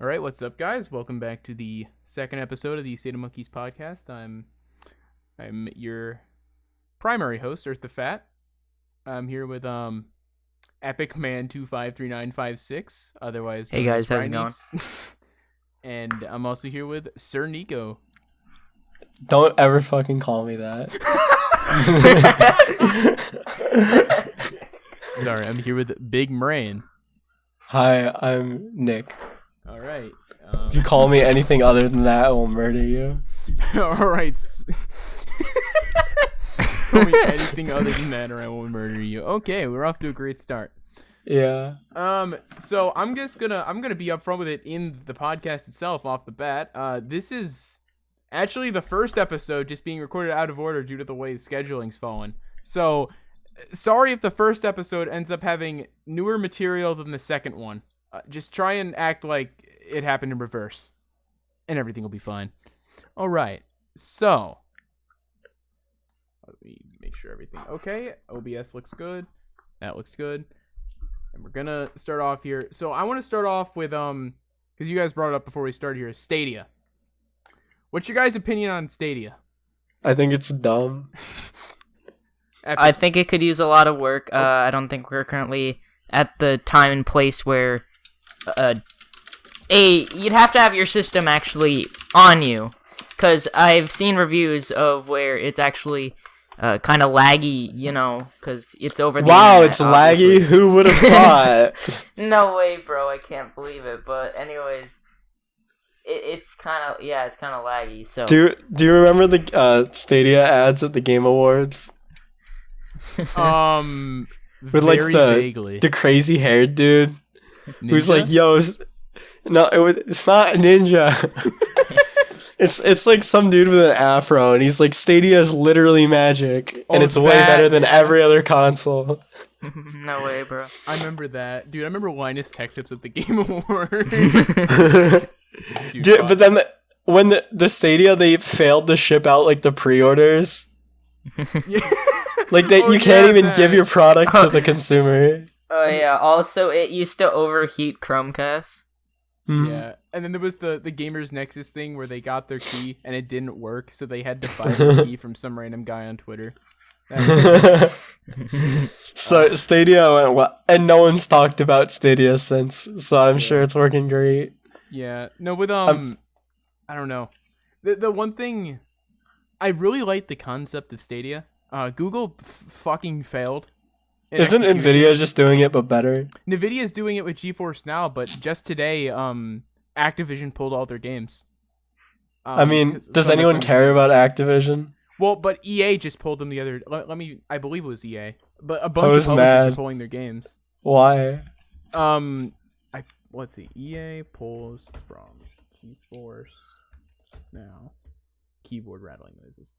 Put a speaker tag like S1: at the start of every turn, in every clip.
S1: All right, what's up, guys? Welcome back to the second episode of the SATAMonkeys podcast. I'm your primary host, EarthToFatt. I'm here with Epic Man 253956, otherwise
S2: Hey
S1: known as
S2: guys, how's it going?
S1: Ryneeks. And I'm also here with Sir Nico.
S3: Don't ever fucking call me that.
S1: Sorry, I'm here with Big Moraine.
S3: Hi, I'm Nick.
S1: All right.
S3: If you call me anything other than that, I will murder you.
S1: All right. Call me anything other than that, or I will murder you. Okay, we're off to a great start.
S3: Yeah.
S1: So I'm gonna be upfront with it in the podcast itself off the bat. This is actually the first episode just being recorded out of order due to the way the scheduling's fallen. So sorry if the first episode ends up having newer material than the second one. Just try and act like it happened in reverse, and everything will be fine. All right. So let me make sure everything okay. OBS looks good. That looks good. And we're gonna start off here. So I want to start off with because you guys brought it up before we started here, Stadia. What's your guys' opinion on Stadia?
S3: I think it's dumb.
S2: I think it could use a lot of work. I don't think we're currently at the time and place where you'd have to have your system actually on you, because I've seen reviews of where it's actually kind of laggy, because it's over the
S3: Wow,
S2: internet,
S3: it's
S2: obviously.
S3: laggy? Who would have thought?
S2: No way, bro, I can't believe it. But anyways, it's kind of laggy. So
S3: Do you remember the Stadia ads at the Game Awards? With like
S1: very
S3: the
S1: vaguely.
S3: crazy haired dude who's
S1: Ninja?
S3: like, "Yo, it's not a ninja." It's like some dude with an afro, and he's like, "Stadia is literally magic, and it's way better than every other console."
S2: no way, bro.
S1: I remember that, dude. I remember Linus Tech Tips at the Game Awards.
S3: Dude, but then when the Stadia, they failed to ship out like the pre-orders. Like that, you can't even give your product to the consumer.
S2: Oh yeah. Also, it used to overheat Chromecast.
S1: Yeah, and then there was the Gamers Nexus thing where they got their key and it didn't work, so they had to buy the key from some random guy on Twitter.
S3: So Stadia went well, and no one's talked about Stadia since. So I'm sure it's working great.
S1: Yeah, no, with I don't know. The one thing I really like the concept of Stadia. Google fucking failed.
S3: Isn't Nvidia just doing it but better?
S1: Nvidia's doing it with GeForce Now, but just today, Activision pulled all their games.
S3: I mean, does anyone care about Activision?
S1: Well, but EA just pulled them the other. I believe it was EA, but a bunch of publishers are pulling their games.
S3: Why?
S1: Let's see. EA pulls from GeForce Now. Keyboard rattling noises.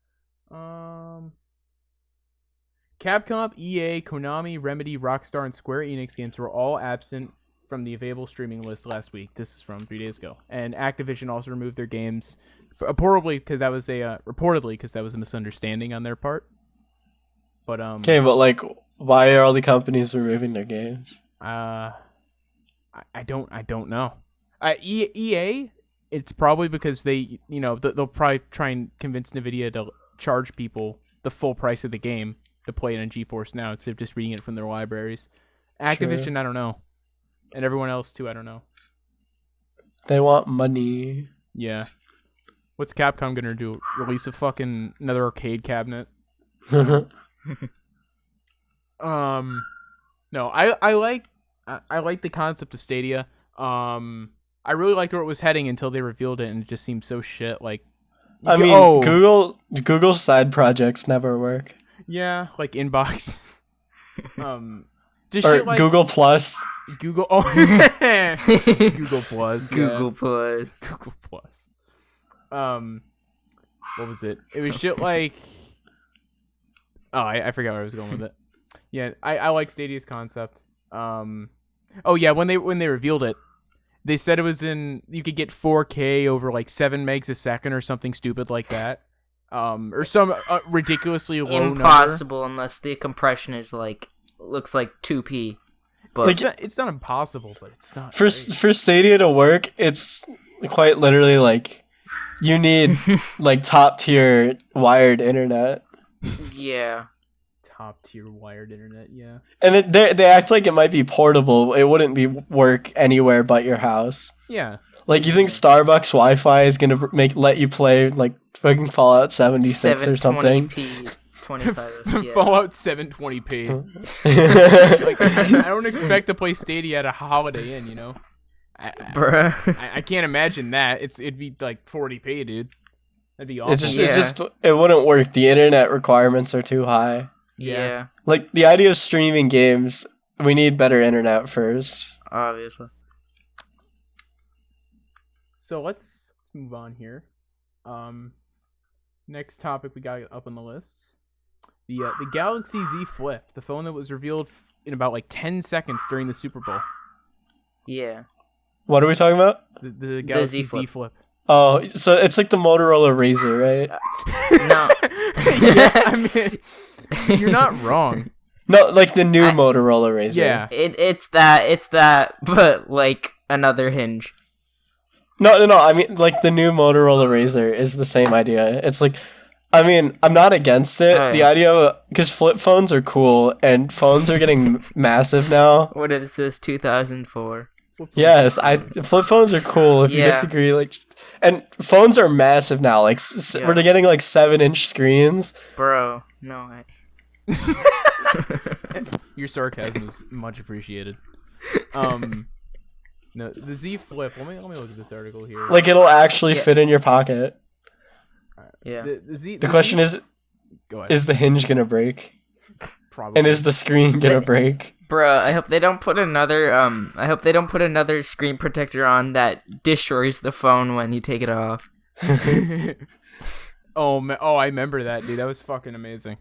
S1: Capcom, EA, Konami, Remedy, Rockstar, and Square Enix games were all absent from the available streaming list last week. This is from 3 days ago. And Activision also removed their games reportedly because that was a misunderstanding on their part. But
S3: Okay, but like, why are all the companies removing their games?
S1: I don't know. EA, it's probably because they, they'll probably try and convince Nvidia to charge people the full price of the game to play it on GeForce Now instead of just reading it from their libraries. Activision,
S3: True.
S1: I don't know. And everyone else too, I don't know.
S3: They want money.
S1: Yeah. What's Capcom gonna do? Release a fucking another arcade cabinet? No, I like the concept of Stadia. I really liked where it was heading until they revealed it, and it just seemed so shit. Like,
S3: Google's side projects never work.
S1: Yeah, like Inbox. Just
S3: or
S1: shit like
S3: Google Plus.
S1: Google. Oh, Google Plus.
S2: Google Plus.
S1: Google Plus. What was it? It was shit like. Oh, I forgot where I was going with it. Yeah, I like Stadia's concept. Oh yeah, when they revealed it, they said it was you could get 4K over like 7 megs a second or something stupid like that. Or some ridiculously low
S2: Impossible number. Unless the compression is looks like 2p. But
S1: It's not impossible, but it's not.
S3: For Stadia to work, it's quite literally like you need like top tier wired internet.
S2: yeah.
S1: Top tier wired internet, yeah.
S3: And they act like it might be portable. It wouldn't be work anywhere but your house.
S1: Yeah.
S3: Like you think Starbucks Wi-Fi is gonna let you play like fucking Fallout 76 or something?
S2: 720p, 25 FPS.
S1: Fallout 720p. Like, I don't expect to play Stadia at a Holiday Inn, you know.
S2: Bruh.
S1: I can't imagine that. It'd be like 40p, dude. That'd be awful.
S3: It wouldn't work. The internet requirements are too high.
S2: Yeah.
S3: Like the idea of streaming games, we need better internet first.
S2: Obviously.
S1: So let's move on here. Next topic we got up on the list. The Galaxy Z Flip, the phone that was revealed in about like 10 seconds during the Super Bowl.
S2: Yeah.
S3: What are we talking about?
S1: The Galaxy Z Flip.
S3: Oh, so it's like the Motorola Razr, right?
S2: No.
S1: Yeah, I mean, you're not wrong.
S3: No, like the new Motorola Razr.
S1: Yeah.
S2: It's that, but like another hinge.
S3: No. I mean, like the new Motorola Razr is the same idea. It's like, I mean, I'm not against it.
S2: Oh,
S3: the
S2: yeah.
S3: idea of because flip phones are cool and phones are getting massive now.
S2: What is this? 2004.
S3: Yes, flip phones are cool. If you
S2: Yeah.
S3: disagree, like, and phones are massive now. Like, we're getting like 7-inch screens.
S2: Bro, no.
S1: Your sarcasm is much appreciated. No, the Z Flip. Let me look at this article here.
S3: Like, it'll actually fit in your pocket.
S2: Yeah.
S3: The question is,
S1: Go ahead.
S3: is the hinge gonna break?
S1: Probably.
S3: And is the screen gonna break?
S2: Bro, I hope they don't put another screen protector on that destroys the phone when you take it off.
S1: Oh I remember that, dude. That was fucking amazing.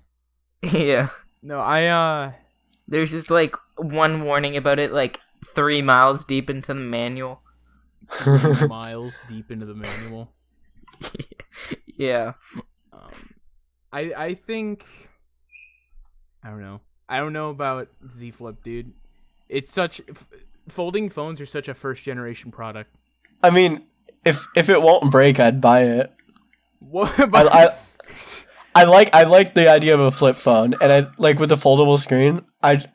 S2: Yeah.
S1: No,
S2: There's just like one warning about it, like 3 miles deep into the manual.
S1: miles deep into the manual.
S2: Yeah.
S1: I think I don't know about Z Flip, dude. It's folding phones are such a first generation product.
S3: I mean, if it won't break, I'd buy it.
S1: What?
S3: I like the idea of a flip phone, and I like with a foldable screen. As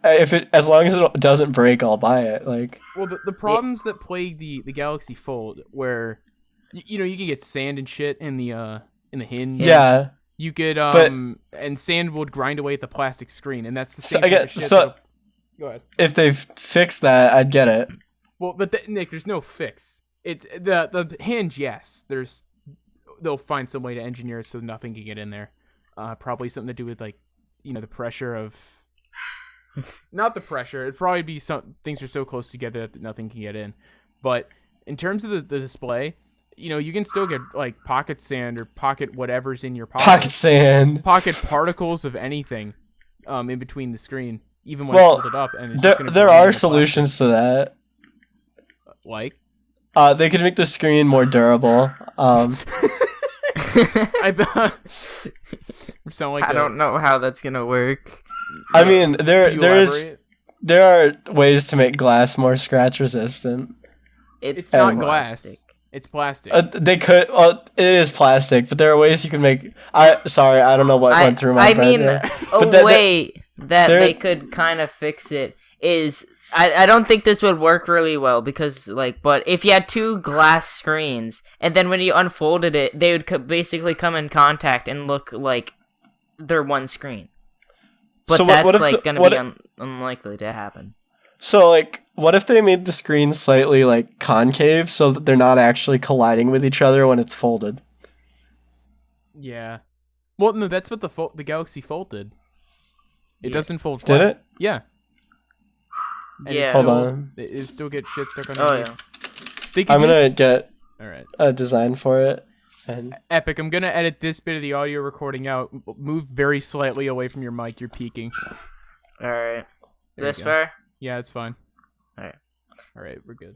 S3: long as it doesn't break, I'll buy it. Like,
S1: well, the problems that plague the Galaxy Fold, where you know you can get sand and shit in the hinge.
S3: Yeah.
S1: You could and sand would grind away at the plastic screen, and that's the same type of shit. Go ahead.
S3: If they fix that, I'd get it.
S1: Well, but Nick, there's no fix. It's the hinge. Yes, they'll find some way to engineer it so nothing can get in there. Probably something to do with like, you know, the pressure of. Not the pressure. It'd probably be things are so close together that nothing can get in. But in terms of the display, you know, you can still get like pocket sand or pocket whatever's in your pocket.
S3: Pocket sand.
S1: Pocket particles of anything, in between the screen, even when it's folded up. And it's
S3: there are solutions to that.
S1: Like,
S3: they could make the screen more durable.
S1: I thought. Sound like
S2: I don't know how that's gonna work.
S3: I mean, there are ways to make glass more scratch resistant.
S1: It's not glass. It's plastic.
S3: They could. Well, it is plastic, but there are ways you can make. I don't know what went through my brain.
S2: A way that they could kind of fix it is. I don't think this would work really well because, like, but if you had 2 glass screens and then when you unfolded it, they would basically come in contact and look like they're one screen. But
S3: so
S2: that's
S3: what if
S2: like going to be unlikely to happen.
S3: So, like, what if they made the screen slightly, like, concave so that they're not actually colliding with each other when it's folded?
S1: Yeah. Well, no, that's what the Galaxy Fold did. It doesn't fold flat.
S3: Did it?
S1: Yeah. And
S3: Hold on.
S1: It still gets shit stuck on
S2: Oh,
S1: yeah.
S3: I'm going to get
S1: Alright.
S3: a design for it. And
S1: Epic, I'm going to edit this bit of the audio recording out. Move very slightly away from your mic. You're peaking.
S2: Alright.
S1: There
S2: This
S1: you go.
S2: far?
S1: Yeah, it's fine.
S2: Alright.
S1: Alright, we're good.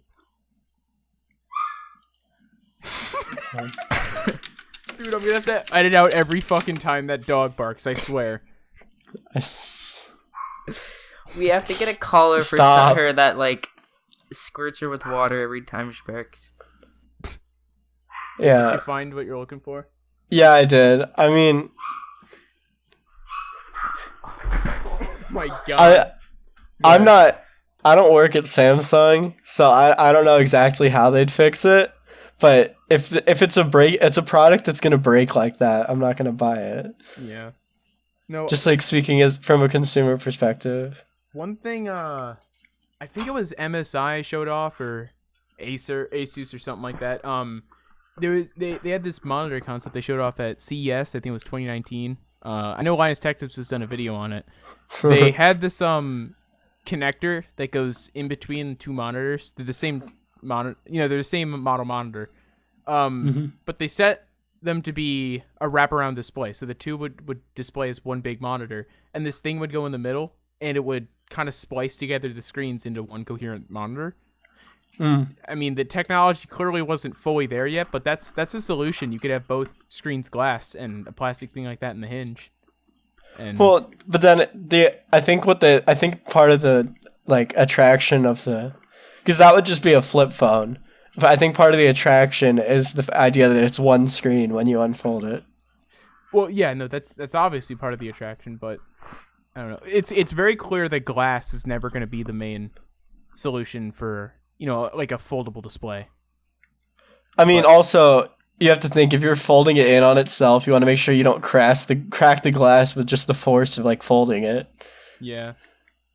S1: Dude, I'm going to have to edit out every fucking time that dog barks, I swear.
S2: We have to get a collar for her that like squirts her with water every time she barks.
S3: Yeah.
S1: Did you find what you're looking for?
S3: Yeah, I did. I mean,
S1: oh my God.
S3: I don't work at Samsung, so I don't know exactly how they'd fix it. But if it's a product that's gonna break like that, I'm not gonna buy it.
S1: Yeah. No.
S3: Just like speaking as from a consumer perspective.
S1: One thing, I think it was MSI showed off or Asus or something like that. They had this monitor concept they showed off at CES. I think it was 2019. I know Linus Tech Tips has done a video on it. They had this connector that goes in between two monitors. They're the same monitor, they're the same model monitor. But they set them to be a wraparound display, so the two would display as one big monitor, and this thing would go in the middle, and it would kind of splice together the screens into one coherent monitor. I mean, the technology clearly wasn't fully there yet, but that's a solution. You could have both screens glass and a plastic thing like that in the hinge. And
S3: well, but then I think part of the like attraction of because that would just be a flip phone. But I think part of the attraction is the idea that it's one screen when you unfold it.
S1: Well, yeah, no, that's obviously part of the attraction, but I don't know. It's very clear that glass is never going to be the main solution for, like a foldable display.
S3: I mean, also, you have to think, if you're folding it in on itself, you want to make sure you don't crack the glass with just the force of like folding it.
S1: Yeah.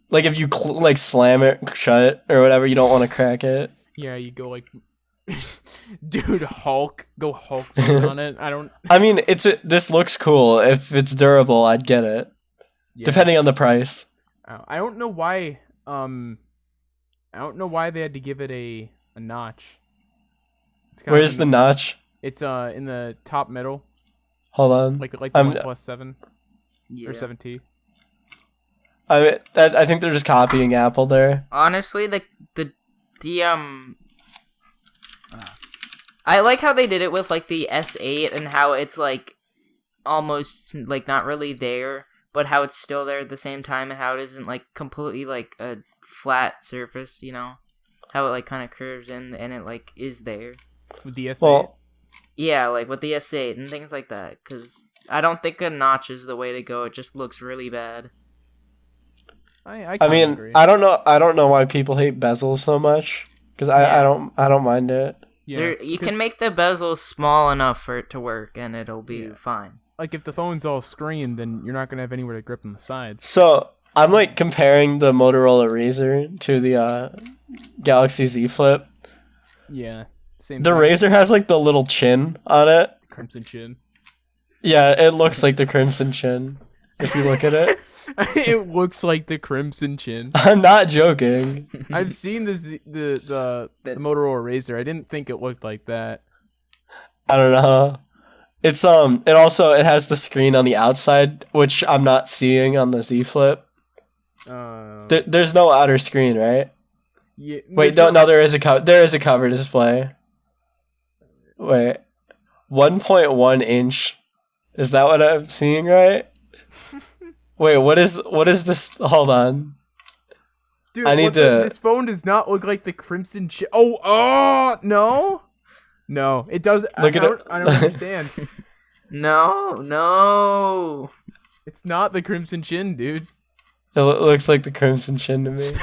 S1: Like
S3: if you slam it shut or whatever, you don't want to crack it.
S1: Yeah, you go like, dude, Hulk on it.
S3: I mean, this looks cool. If it's durable, I'd get it. Yeah. Depending on the price.
S1: I don't know why. I don't know why they had to give it a notch.
S3: Where's the notch?
S1: It's in the top middle.
S3: Hold on.
S1: Like the 1+ 7 or 7T.
S3: I think they're just copying Apple there.
S2: Honestly, I like how they did it with like the S8 and how it's like almost like not really there, but how it's still there at the same time, and how it isn't like completely like a flat surface, how it like kind of curves in and it like is there
S1: with the S8.
S3: Well,
S2: yeah, like with the S8 and things like that, because I don't think a notch is the way to go. It just looks really bad.
S1: I
S3: mean,
S1: agree.
S3: I don't know why people hate bezels so much, because I don't mind it.
S2: Yeah, you can make the bezel small enough for it to work, and it'll be fine.
S1: Like if the phone's all screened, then you're not gonna have anywhere to grip on the sides.
S3: So I'm like comparing the Motorola Razr to the Galaxy Z Flip.
S1: Yeah, same.
S3: The Razr has like the little chin on it.
S1: Crimson chin.
S3: Yeah, it looks like the Crimson Chin if you look at it.
S1: It looks like the Crimson Chin.
S3: I'm not joking.
S1: I've seen the Motorola Razr. I didn't think it looked like that.
S3: I don't know. It's it has the screen on the outside, which I'm not seeing on the Z Flip. There's no outer screen, right?
S1: Yeah.
S3: Wait, no, there is a cover display. Wait, 1.1 inch. Is that what I'm seeing right? Wait, what is this? Hold on.
S1: Dude, this phone does not look like the Crimson Chin. Oh, no, it does. I don't understand.
S2: No,
S1: it's not the Crimson Chin, dude.
S3: It looks like the Crimson Chin to me.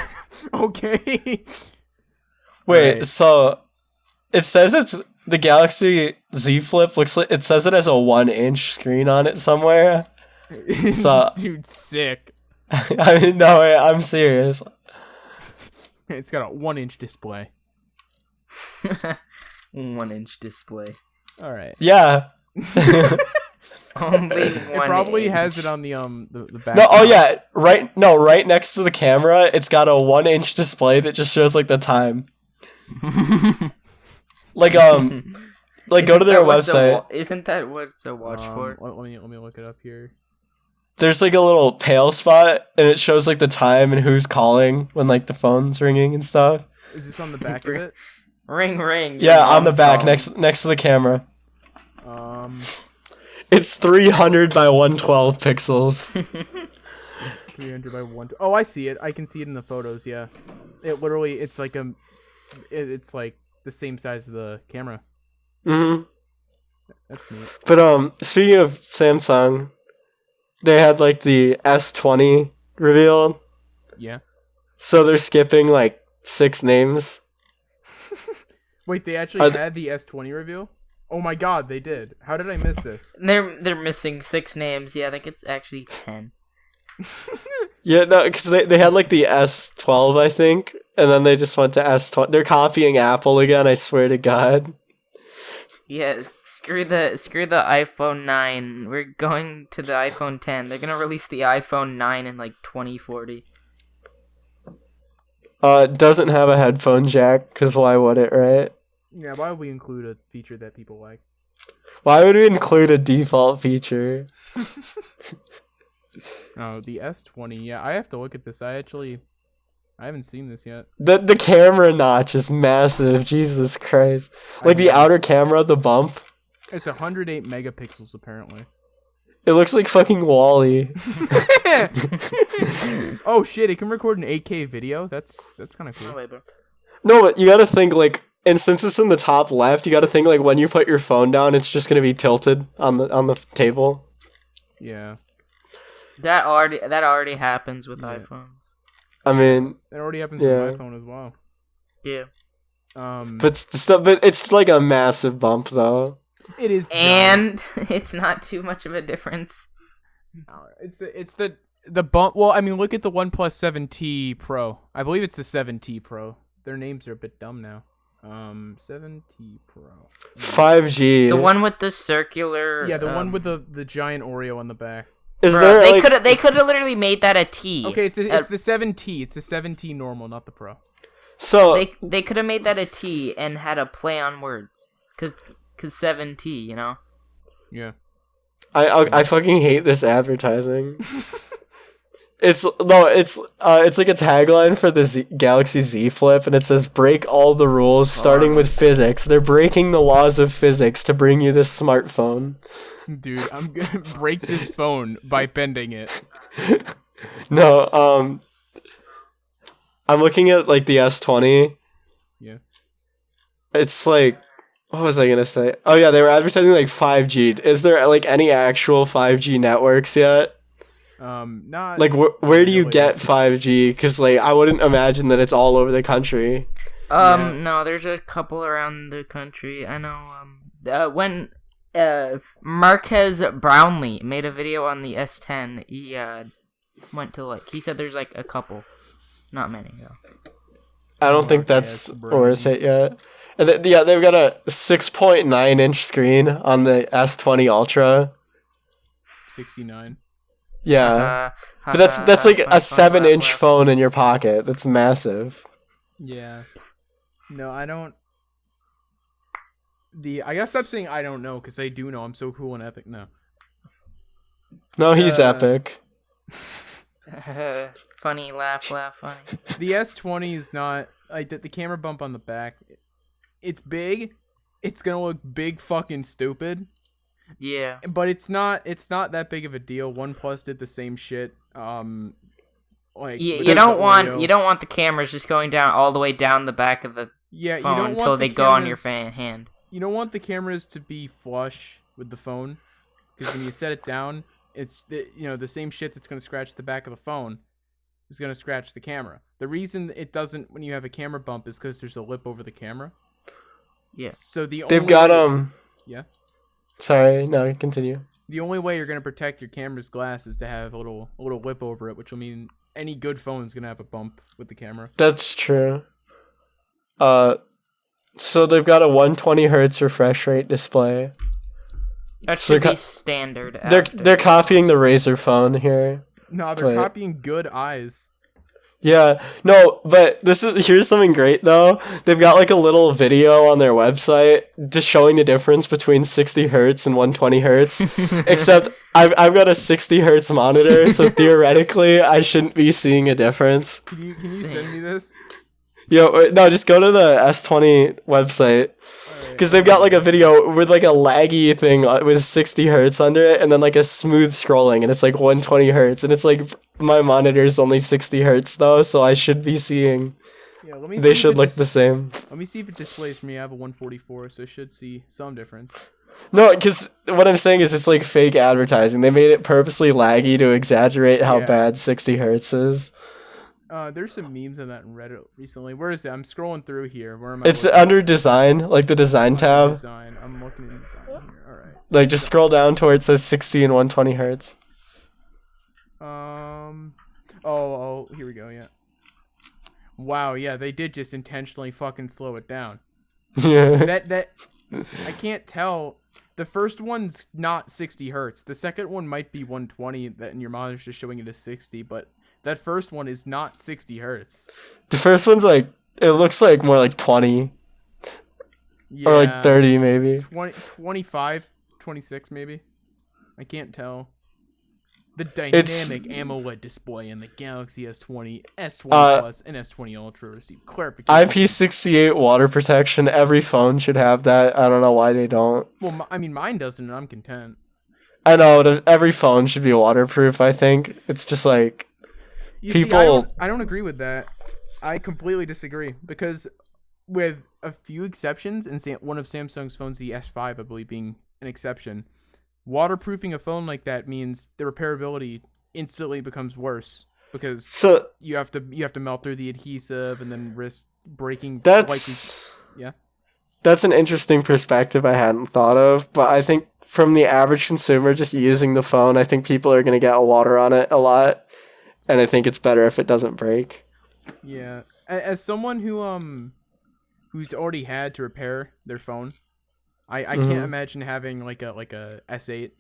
S1: Okay.
S3: Wait,
S1: right.
S3: So it says it's the Galaxy Z Flip. Looks like it says it has a 1-inch screen on it somewhere. So,
S1: dude, sick.
S3: I mean, no, I'm serious.
S1: It's got a 1-inch display.
S2: 1-inch display.
S1: All right.
S3: Yeah.
S2: Only
S1: it probably has it on the back.
S3: No, oh yeah, right next to the camera, it's got a 1-inch display that just shows like the time. Like go to their website.
S2: Isn't that what it's a watch for?
S1: Let me look it up here.
S3: There's like a little pale spot, and it shows like the time and who's calling when like the phone's ringing and stuff.
S1: Is this on the back of it?
S2: Ring.
S3: Yeah, on the back, next to the camera.
S1: Um,
S3: It's 300 by 112 pixels.
S1: 300 by 1. Oh, I see it. I can see it in the photos. Yeah, it literally. It's like it's like the same size of the camera.
S3: Mm-hmm.
S1: That's neat.
S3: But speaking of Samsung, they had like the S20 revealed.
S1: Yeah.
S3: So they're skipping like 6 names.
S1: Wait, they actually had the S20 reveal? Oh my god, they did. How did I miss this?
S2: They're missing 6 names. Yeah, I think it's actually 10.
S3: Yeah, no, because they had like the S12, I think, and then they just went to S20. They're copying Apple again, I swear to God.
S2: Yeah, screw the iPhone 9. We're going to the iPhone 10. They're gonna release the iPhone 9 in like 2040.
S3: Doesn't have a headphone jack, because why would it, right?
S1: Yeah, why would we include a feature that people like?
S3: Why would we include a default feature?
S1: Oh, the S20. Yeah, I have to look at this. I haven't seen this yet.
S3: The camera notch is massive, Jesus Christ. Like the outer camera, the bump.
S1: It's 108 megapixels, apparently.
S3: It looks like fucking Wall-E.
S1: Oh shit, it can record an 8K video? That's kind of cool.
S3: No, but you gotta think, like, and since it's in the top left, you gotta think, like, when you put your phone down, it's just gonna be tilted on the table.
S1: Yeah.
S2: That already happens with iPhones.
S3: I mean...
S1: It already happens with my phone as well.
S2: Yeah.
S3: But it's like a massive bump, though.
S1: It is.
S2: And it's not too much of a difference.
S1: It's the bump. Well, I mean, look at the OnePlus 7T Pro. I believe it's the 7T Pro. Their names are a bit dumb now. 7T Pro.
S3: 5G.
S2: The one with the circular.
S1: Yeah, the one with the giant Oreo on the back.
S3: Is
S2: Bro,
S3: there
S2: they could have literally made that a T.
S1: Okay, it's the 7T. It's the 7T normal, not the Pro.
S3: So
S2: they could have made that a T and had a play on words, cause 7T, you know.
S1: Yeah.
S3: I fucking hate this advertising. It's like a tagline for the Galaxy Z Flip, and it says break all the rules starting with physics. They're breaking the laws of physics to bring you this smartphone.
S1: Dude, I'm gonna break this phone by bending it.
S3: No, I'm looking at like the S20.
S1: Yeah.
S3: It's like, what was I gonna say? Oh yeah, they were advertising like 5G. Is there like any actual 5G networks yet?
S1: Not
S3: like where do you
S1: really.
S3: get 5G? Because like I wouldn't imagine that it's all over the country.
S2: No, there's a couple around the country. I know. When Marquez Brownlee made a video on the S10, he went to he said there's like a couple, not many though.
S3: I don't think that's worth it yet. And they've got a 6.9-inch screen on the S20 Ultra.
S1: 69.
S3: Yeah, but that's like a 7-inch phone in your pocket. That's massive.
S1: Yeah. No, I don't. I gotta stop saying I don't know, because I do know. I'm so cool and epic. No,
S3: he's epic.
S2: Funny, laugh, funny.
S1: The S20 is not like the camera bump on the back. It's big. It's gonna look big fucking stupid.
S2: Yeah.
S1: But it's not that big of a deal. OnePlus did the same shit. You
S2: don't want the cameras just going down all the way down the back of the phone until they go on your hand.
S1: You don't want the cameras to be flush with the phone, because when you set it down, it's the same shit that's gonna scratch the back of the phone is gonna scratch the camera. The reason it doesn't when you have a camera bump is because there's a lip over the camera.
S2: Yeah.
S1: So
S3: they've got
S1: Yeah.
S3: Sorry, no, continue.
S1: The only way you're gonna protect your camera's glass is to have a little lip over it, which will mean any good phone's gonna have a bump with the camera.
S3: That's true. So they've got a 120 hertz refresh rate display.
S2: That should be standard.
S3: They're copying the Razer phone here.
S1: No, they're copying good eyes.
S3: Yeah, no, but here's something great though. They've got like a little video on their website just showing the difference between 60 hertz and 120 hertz. Except I've got a 60 hertz monitor, so theoretically I shouldn't be seeing a difference.
S1: Can you send me this?
S3: No, just go to the S20 website. Because they've got like a video with like a laggy thing with 60 hertz under it, and then like a smooth scrolling, and it's like 120 hertz, and it's like my monitor's only 60 hertz though, so I should be seeing.
S1: Yeah, let me.
S3: They should look the same.
S1: Let me see if it displays for me. I have a 144, so I should see some difference.
S3: No, because what I'm saying is it's like fake advertising. They made it purposely laggy to exaggerate how bad 60 hertz is.
S1: There's some memes on that in Reddit recently. Where is it? I'm scrolling through here. Where am I?
S3: It's under design, like the design tab.
S1: Design. I'm looking at design here. All right.
S3: Like just scroll down to where it says 60 and 120 hertz.
S1: Oh, here we go. Yeah. Wow. Yeah, they did just intentionally fucking slow it down.
S3: Yeah.
S1: That I can't tell. The first one's not 60 hertz. The second one might be 120. That and your monitor's just showing it as 60, but. That first one is not 60 hertz.
S3: The first one's like, it looks like more like 20. Yeah, or like 30 maybe.
S1: 25, 26 maybe. I can't tell. The dynamic AMOLED display in the Galaxy S20, S20 Plus, and S20 Ultra receive clarification.
S3: IP68 water protection. Every phone should have that. I don't know why they don't.
S1: Well, I mean, mine doesn't, and I'm content.
S3: I know. Every phone should be waterproof, I think. It's just like...
S1: See, I don't agree with that. I completely disagree because, with a few exceptions, and one of Samsung's phones, the S5, I believe, being an exception, waterproofing a phone like that means the repairability instantly becomes worse because you have to melt through the adhesive and then risk breaking. That's
S3: an interesting perspective I hadn't thought of, but I think from the average consumer just using the phone, I think people are gonna get water on it a lot. And I think it's better if it doesn't break.
S1: Yeah, as someone who's already had to repair their phone, I can't imagine having like a S8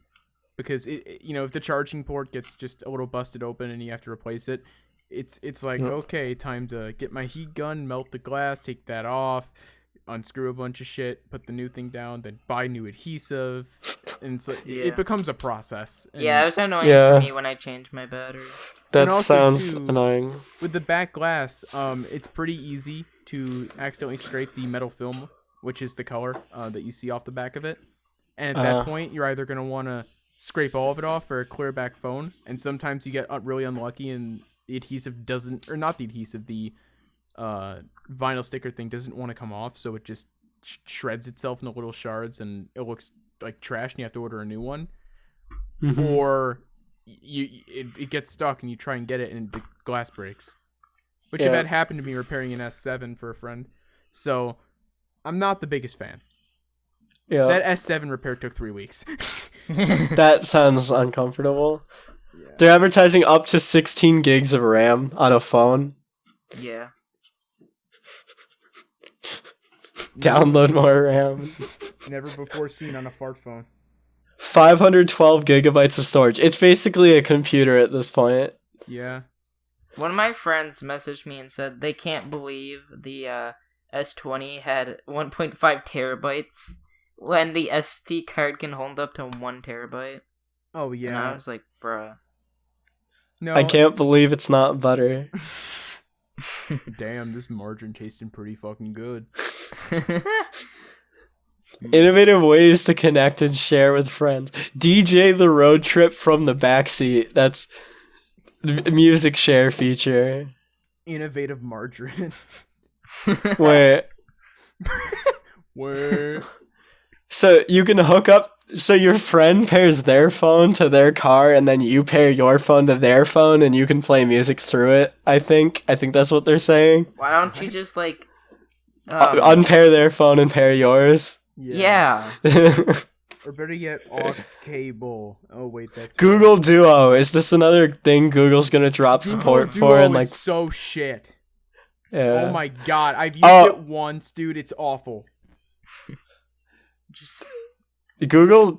S1: because if the charging port gets just a little busted open and you have to replace it, it's like okay, time to get my heat gun, melt the glass, take that off, unscrew a bunch of shit, put the new thing down, then buy new adhesive, and it's like, it becomes a process. And
S2: it was annoying for me when I changed my battery.
S3: That sounds annoying.
S1: With the back glass, it's pretty easy to accidentally scrape the metal film, which is the color that you see off the back of it. And at that point, you're either going to want to scrape all of it off or clear back phone. And sometimes you get really unlucky and the adhesive doesn't, or not the adhesive, the vinyl sticker thing doesn't want to come off, so it just shreds itself into little shards and it looks like trash and you have to order a new one. Or it gets stuck and you try and get it and the glass breaks, which have had happened to me repairing an S7 for a friend. So I'm not the biggest fan. That S7 repair took 3 weeks.
S3: That sounds uncomfortable. They're advertising up to 16 gigs of RAM on a phone.
S2: Yeah.
S3: Download more RAM.
S1: Never before seen on a fart phone.
S3: 512 gigabytes of storage. It's basically a computer at this point.
S1: Yeah.
S2: One of my friends messaged me and said they can't believe the S20 had 1.5 terabytes when the SD card can hold up to 1 terabyte.
S1: Oh, yeah.
S2: And I was like, bruh.
S3: No. I can't believe it's not butter.
S1: Damn, this margarine tasting pretty fucking good.
S3: Innovative ways to connect and share with friends. DJ the road trip from the backseat. That's music share feature.
S1: Innovative margarine.
S3: Wait.
S1: Where?
S3: So you can hook up. So your friend pairs their phone to their car, and then you pair your phone to their phone, and you can play music through it. I think that's what they're saying.
S2: Why don't you just like
S3: unpair their phone and pair yours?
S2: Yeah.
S1: Or better yet, aux cable. Oh wait, that's
S3: Google right. Duo. Is this another thing Google's gonna drop support
S1: Google
S3: for?
S1: Duo
S3: And like,
S1: is so shit.
S3: Yeah.
S1: Oh my god, I've used it once, dude. It's awful.
S2: Just.
S3: Google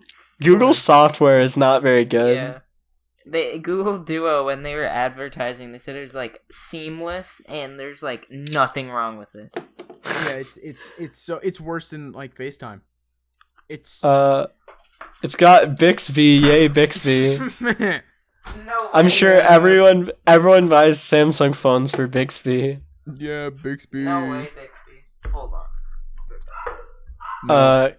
S3: software is not very good.
S2: Yeah. Google Duo, when they were advertising, they said it was like seamless and there's like nothing wrong with it.
S1: Yeah, it's worse than like FaceTime. It's
S3: got Bixby, yay Bixby.
S2: No,
S3: I'm sure everyone buys Samsung phones for Bixby.
S1: Yeah, Bixby.
S2: No way, Bixby. Hold on.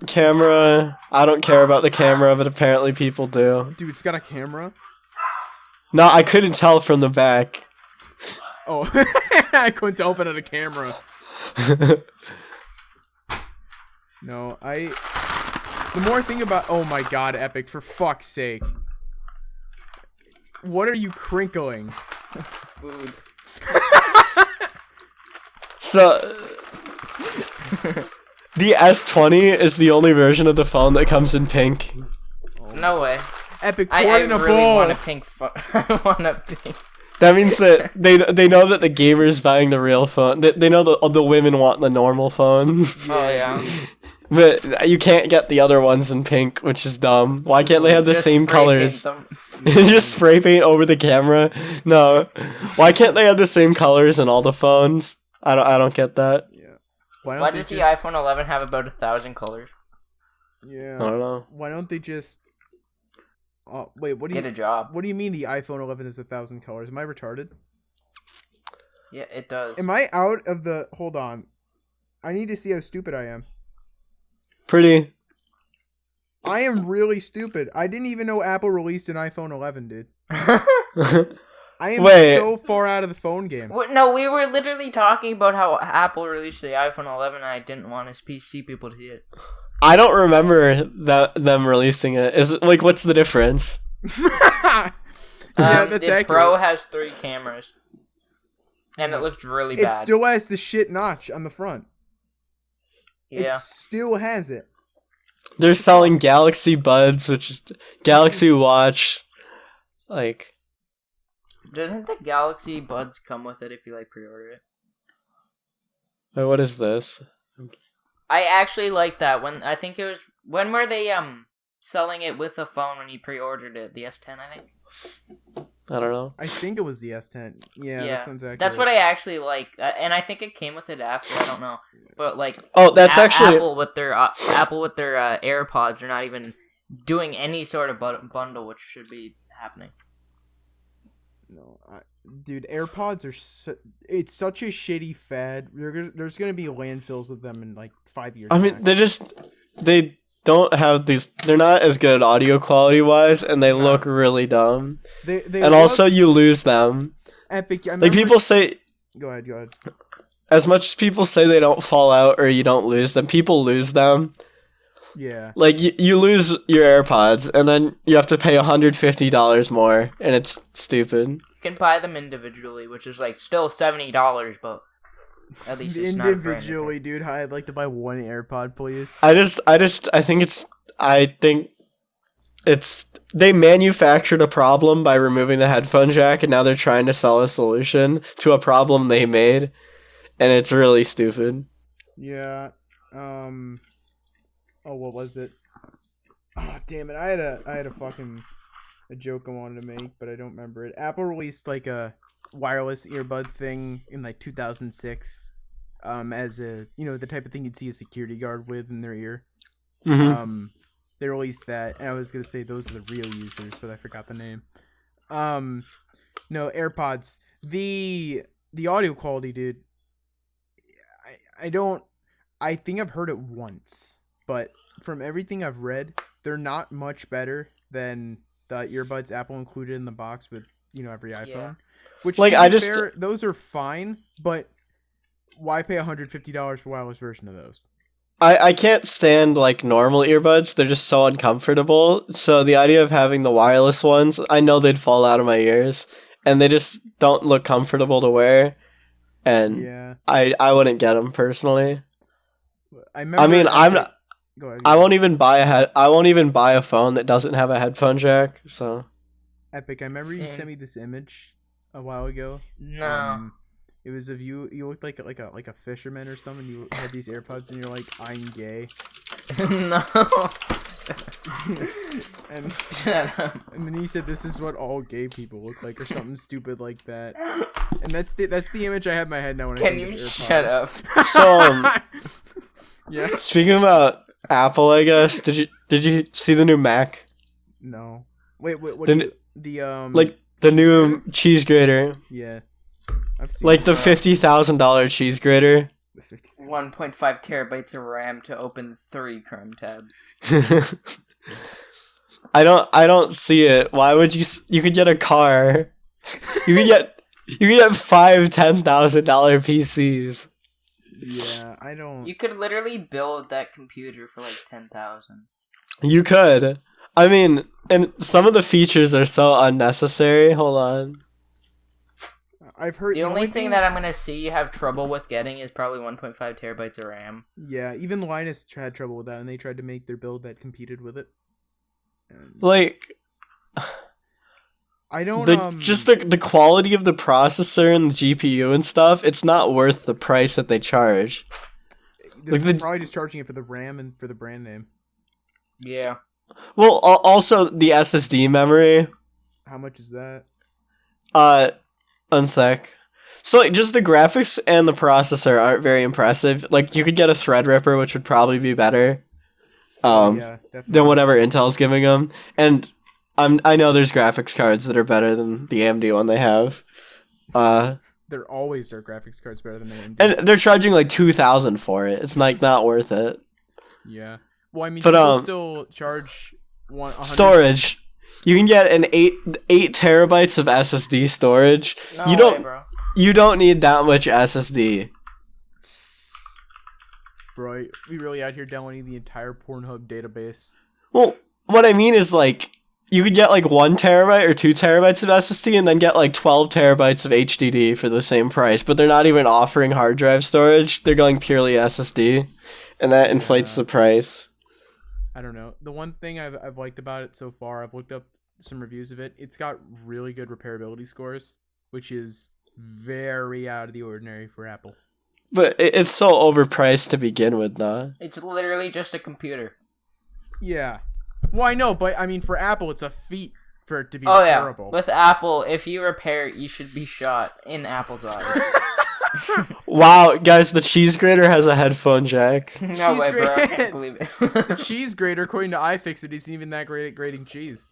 S3: Camera. I don't care about the camera, but apparently people do.
S1: Dude, it's got a camera.
S3: No, I couldn't tell from the back.
S1: Oh, I couldn't tell if it had a camera. No, the more I think about... Oh my god, Epic, for fuck's sake. What are you crinkling?
S2: Food.
S3: So, the S20 is the only version of the phone that comes in pink.
S2: No way.
S1: Epic, pour
S2: I
S1: it in a
S2: really
S1: bowl.
S2: want a pink phone. I want a pink.
S3: That means that they know that the gamer's buying the real phone. They know the women want the normal phone.
S2: Oh yeah.
S3: But you can't get the other ones in pink, which is dumb. Why can't they have the
S2: Just
S3: same
S2: spray
S3: colors?
S2: paint
S3: Just spray paint over the camera? No. Why can't they have the same colors in all the phones? I don't get that.
S1: Yeah.
S2: Why does the iPhone 11 have about 1,000 colors?
S1: Yeah.
S3: I don't know.
S1: Why don't they just... Oh, wait, what do
S2: Get
S1: you...
S2: a job.
S1: What do you mean the iPhone 11 is 1,000 colors? Am I retarded?
S2: Yeah, it does.
S1: Am I out of the... Hold on. I need to see how stupid I am.
S3: Pretty.
S1: I am really stupid. I didn't even know Apple released an iPhone 11, dude. I am so far out of the phone game.
S2: No, we were literally talking about how Apple released the iPhone 11 and I didn't want to see people to see it.
S3: I don't remember them releasing it. Is it like what's the difference?
S1: Yeah, that's
S2: the
S1: accurate.
S2: Pro has 3 cameras. And it looks really
S1: It
S2: bad.
S1: still has the shit notch on the front.
S2: Yeah.
S1: It still has it.
S3: They're selling Galaxy Buds, which is Galaxy Watch. Like,
S2: Doesn't the Galaxy Buds come with it if you pre-order it?
S3: wait, what is this?
S2: I actually like that. When were they selling it with a phone when you pre-ordered it? The S10, I think.
S3: I don't know.
S1: I think it was the S10. Yeah, that sounds accurate.
S2: That's what I actually like, and I think it came with it after. I don't know, but
S3: that's actually
S2: Apple with their AirPods. They're not even doing any sort of bundle, which should be happening.
S1: No, dude, AirPods are it's such a shitty fad. There's gonna be landfills of them in 5 years.
S3: I mean, they don't have these. They're not as good audio quality wise, and they look really dumb. And also, you lose them.
S1: Epic.
S3: People say.
S1: Go ahead.
S3: As much as people say they don't fall out or you don't lose them, people lose them.
S1: Yeah.
S3: You lose your AirPods, and then you have to pay $150 more, and it's stupid.
S2: You can buy them individually, which is still $70, but at least it's
S1: individually, dude. I'd like to buy one AirPod, please.
S3: I think it's they manufactured a problem by removing the headphone jack, and now they're trying to sell a solution to a problem they made, and it's really stupid.
S1: Yeah. Oh, what was it? Oh, damn it! I had a joke I wanted to make, but I don't remember it. Apple released a wireless earbud thing in 2006, as a the type of thing you'd see a security guard with in their ear.
S3: Mm-hmm.
S1: They released that, and I was gonna say those are the real users, but I forgot the name. No, AirPods. The audio quality, dude. I think I've heard it once, but from everything I've read, they're not much better than the earbuds Apple included in the box with every iPhone. Yeah. Which those are fine, but why pay $150 for a wireless version of those?
S3: I can't stand normal earbuds. They're just so uncomfortable. So the idea of having the wireless ones, I know they'd fall out of my ears, and they just don't look comfortable to wear. And yeah. I wouldn't get them personally. I won't even buy a phone that doesn't have a headphone jack. So
S1: Epic. I remember you sent me this image a while ago.
S2: No.
S1: It was of you. You looked like a fisherman or something. You had these AirPods, and you're like, "I'm gay."
S2: No.
S1: and then you said, "This is what all gay people look like," or something stupid like that. And that's the image I have in my head now when I think of AirPods.
S2: Shut up?
S3: So,
S1: yeah.
S3: Speaking about Apple, I guess did you see the new Mac?
S1: No. Wait. What?
S3: The new cheese grater.
S1: Yeah. I've seen
S3: Like the $50,000 cheese grater.
S2: 1.5 terabytes of RAM to open 3 Chrome tabs.
S3: I don't see it. Why would you? You could get a car. You could get 5 $10,000 PCs.
S1: Yeah, I don't.
S2: You could literally build that computer for like 10,000.
S3: You could. I mean, and some of the features are so unnecessary. Hold on.
S1: I've heard
S2: the only thing that I'm gonna see you have trouble with getting is probably 1.5 terabytes of RAM.
S1: Yeah, even Linus had trouble with that, and they tried to make their build that competed with it. And
S3: Like,
S1: I don't
S3: just the quality of the processor and the GPU and stuff. It's not worth the price that they charge.
S1: They're probably just charging it for the RAM and for the brand name.
S2: Yeah.
S3: Well, also the SSD memory.
S1: How much is that?
S3: One sec. So, like, just the graphics and the processor aren't very impressive. Like, you could get a Threadripper, which would probably be better.
S1: Yeah,
S3: than whatever Intel's giving them. And I know there's graphics cards that are better than the AMD one they have.
S1: There always are graphics cards better than AMD.
S3: And they're charging like $2,000 for it. It's like not worth it.
S1: Yeah. Well, I mean,
S3: but,
S1: people still charge 100.
S3: Storage. You can get an 8 terabytes of SSD storage.
S2: No
S3: You don't need that much SSD.
S1: Bro, we really out here downloading the entire Pornhub database.
S3: Well, what I mean is, like, you could get like 1 terabyte or 2 terabytes of SSD and then get like 12 terabytes of HDD for the same price, but they're not even offering hard drive storage. They're going purely SSD, and that inflates the price.
S1: I don't know. The one thing I've liked about it so far, I've looked up some reviews of it. It's got really good repairability scores, which is very out of the ordinary for Apple.
S3: But it's so overpriced to begin with, though.
S2: It's literally just a computer.
S1: Yeah. Well, I know, but I mean, for Apple, it's a feat for it to be repairable.
S2: Yeah. With Apple, if you repair it, you should be shot in Apple's eyes.
S1: Wow,
S3: guys, the cheese grater has a headphone jack.
S2: No way, bro. I can't believe it.
S1: The cheese grater, according to iFixit, isn't even that great at grating cheese.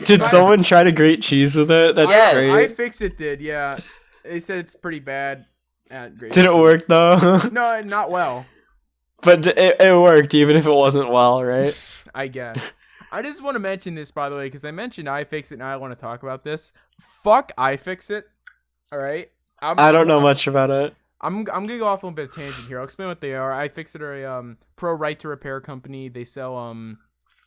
S3: Did someone try to grate cheese with it? That's great.
S1: iFixit did, yeah. They said it's pretty bad at grating.
S3: Did it work, though?
S1: No, not well.
S3: But it worked, even if it wasn't well, right?
S1: I guess. I just want to mention this, by the way, because I mentioned iFixit, and I want to talk about this. Fuck iFixit, all right?
S3: I don't know much about it.
S1: I'm gonna go off on a bit of tangent here. I'll explain what they are. iFixit are a pro right to repair company. They sell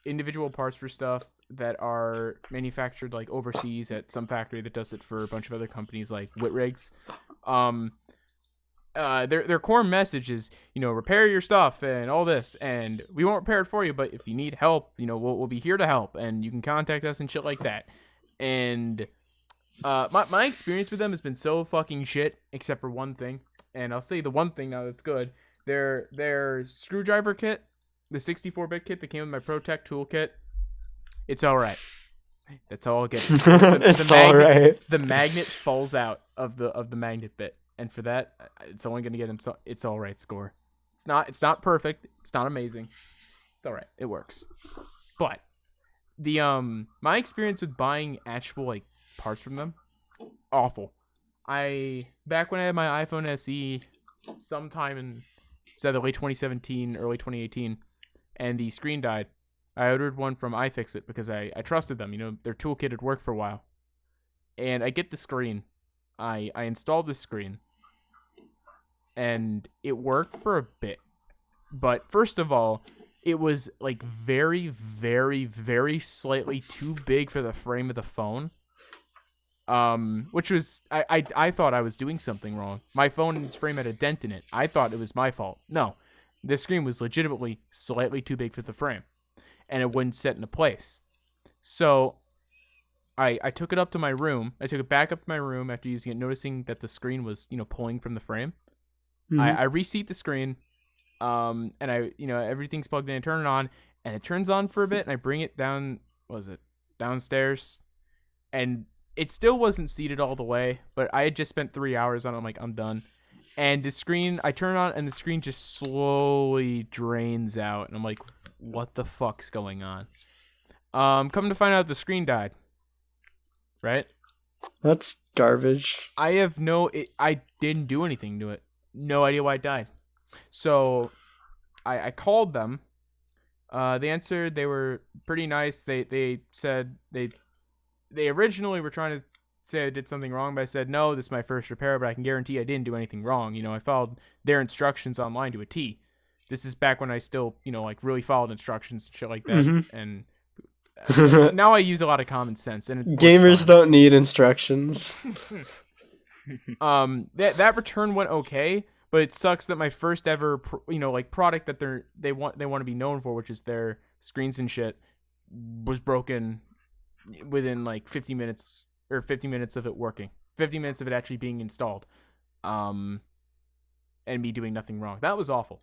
S1: individual parts for stuff that are manufactured like overseas at some factory that does it for a bunch of other companies like Whitrigs. Their core message is, repair your stuff and all this, and we won't repair it for you, but if you need help, we'll be here to help, and you can contact us and shit like that. And my experience with them has been so fucking shit, except for one thing, and I'll say the one thing now that's good. Their screwdriver kit, the 64-bit kit that came with my ProTech toolkit, it's all right. That's all I'll get.
S3: It's all right.
S1: The magnet falls out of the magnet bit, and for that, it's only gonna get it's all right score. It's not perfect. It's not amazing. It's all right. It works. But the my experience with buying actual like parts from them, awful. Back when I had my iPhone SE, sometime in either late 2017, early 2018, and the screen died. I ordered one from iFixit because I trusted them. Their toolkit had worked for a while. And I get the screen. I installed the screen. And it worked for a bit. But first of all, it was like very, very, very slightly too big for the frame of the phone. Which was, I thought I was doing something wrong. My phone's frame had a dent in it. I thought it was my fault. No, the screen was legitimately slightly too big for the frame. And it wouldn't set into place. So I took it up to my room. I took it back up to my room after using it, noticing that the screen was, pulling from the frame. Mm-hmm. I reseat the screen, and everything's plugged in. I turn it on, and it turns on for a bit, and I bring it down, downstairs, and it still wasn't seated all the way, but I had just spent 3 hours on it. I'm like, I'm done. And the screen, I turn it on, and the screen just slowly drains out, and I'm like, what the fuck's going on? Come to find out, the screen died. Right?
S3: That's garbage.
S1: I have I didn't do anything to it. No idea why it died. So I called them. They answered. They were pretty nice. They said they originally were trying to say I did something wrong, but I said, no, this is my first repair, but I can guarantee I didn't do anything wrong. I followed their instructions online to a T. This is back when I still, really followed instructions and shit like that.
S3: Mm-hmm.
S1: And now I use a lot of common sense. And
S3: Gamers don't need instructions.
S1: That return went okay, but it sucks that my first ever, product that they want to be known for, which is their screens and shit, was broken within 50 minutes or 50 minutes of it working, 50 minutes of it actually being installed, and me doing nothing wrong. That was awful.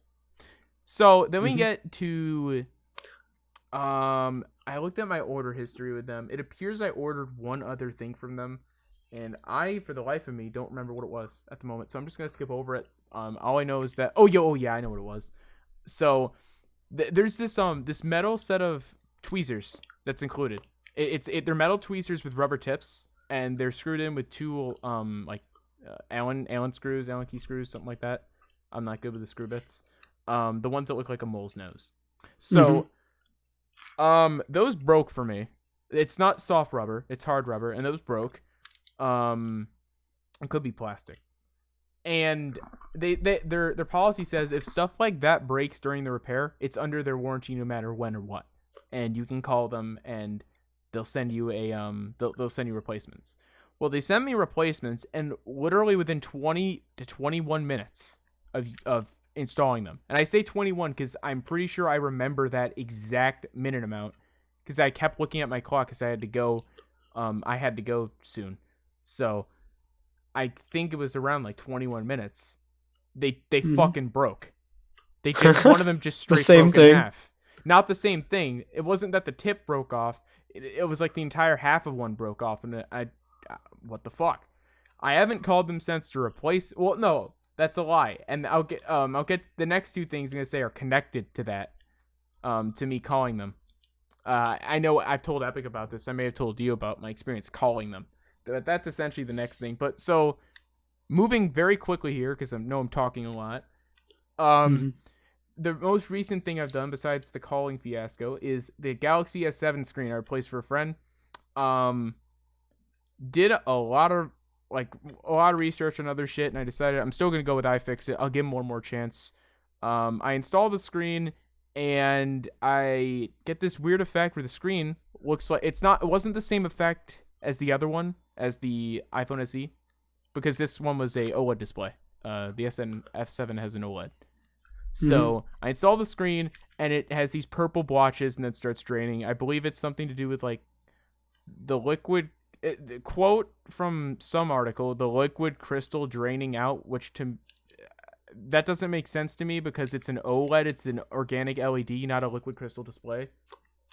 S1: So then we get to, I looked at my order history with them. It appears I ordered one other thing from them, and I, for the life of me, don't remember what it was at the moment. So I'm just gonna skip over it. All I know is that I know what it was. So there's this metal set of tweezers that's included. They're metal tweezers with rubber tips, and they're screwed in with two Allen key screws, something like that. I'm not good with the screw bits. The ones that look like a mole's nose. So those broke for me. It's not soft rubber, it's hard rubber, and those broke. It could be plastic. And their policy says if stuff like that breaks during the repair, it's under their warranty no matter when or what. And you can call them and they'll send you they'll send you replacements. Well, they sent me replacements, and literally within 20 to 21 minutes of installing them. And I say 21 because I'm pretty sure I remember that exact minute amount because I kept looking at my clock because I had to go soon. So I think it was around 21 minutes. They fucking broke. They just one of them just straight
S3: the same
S1: broke
S3: thing.
S1: in half. Not the same thing. It wasn't that the tip broke off. It was the entire half of one broke off, and what the fuck? I haven't called them since to replace. Well, no, that's a lie. And I'll get the next two things I'm gonna say are connected to that. To me calling them. I know I've told Epic about this. I may have told you about my experience calling them. That's essentially the next thing. But so moving very quickly here because I know I'm talking a lot. The most recent thing I've done besides the calling fiasco is the Galaxy S7 screen I replaced for a friend. Did a lot of research on other shit, and I decided I'm still gonna go with iFixit. I'll give him one more chance. I install the screen, and I get this weird effect where the screen looks like it wasn't the same effect as the other one, as the iPhone SE, because this one was a OLED display. The F7 has an OLED. So I install the screen, and it has these purple blotches, and then starts draining. I believe it's something to do with the liquid. The quote from some article: the liquid crystal draining out, which that doesn't make sense to me because it's an OLED. It's an organic LED, not a liquid crystal display.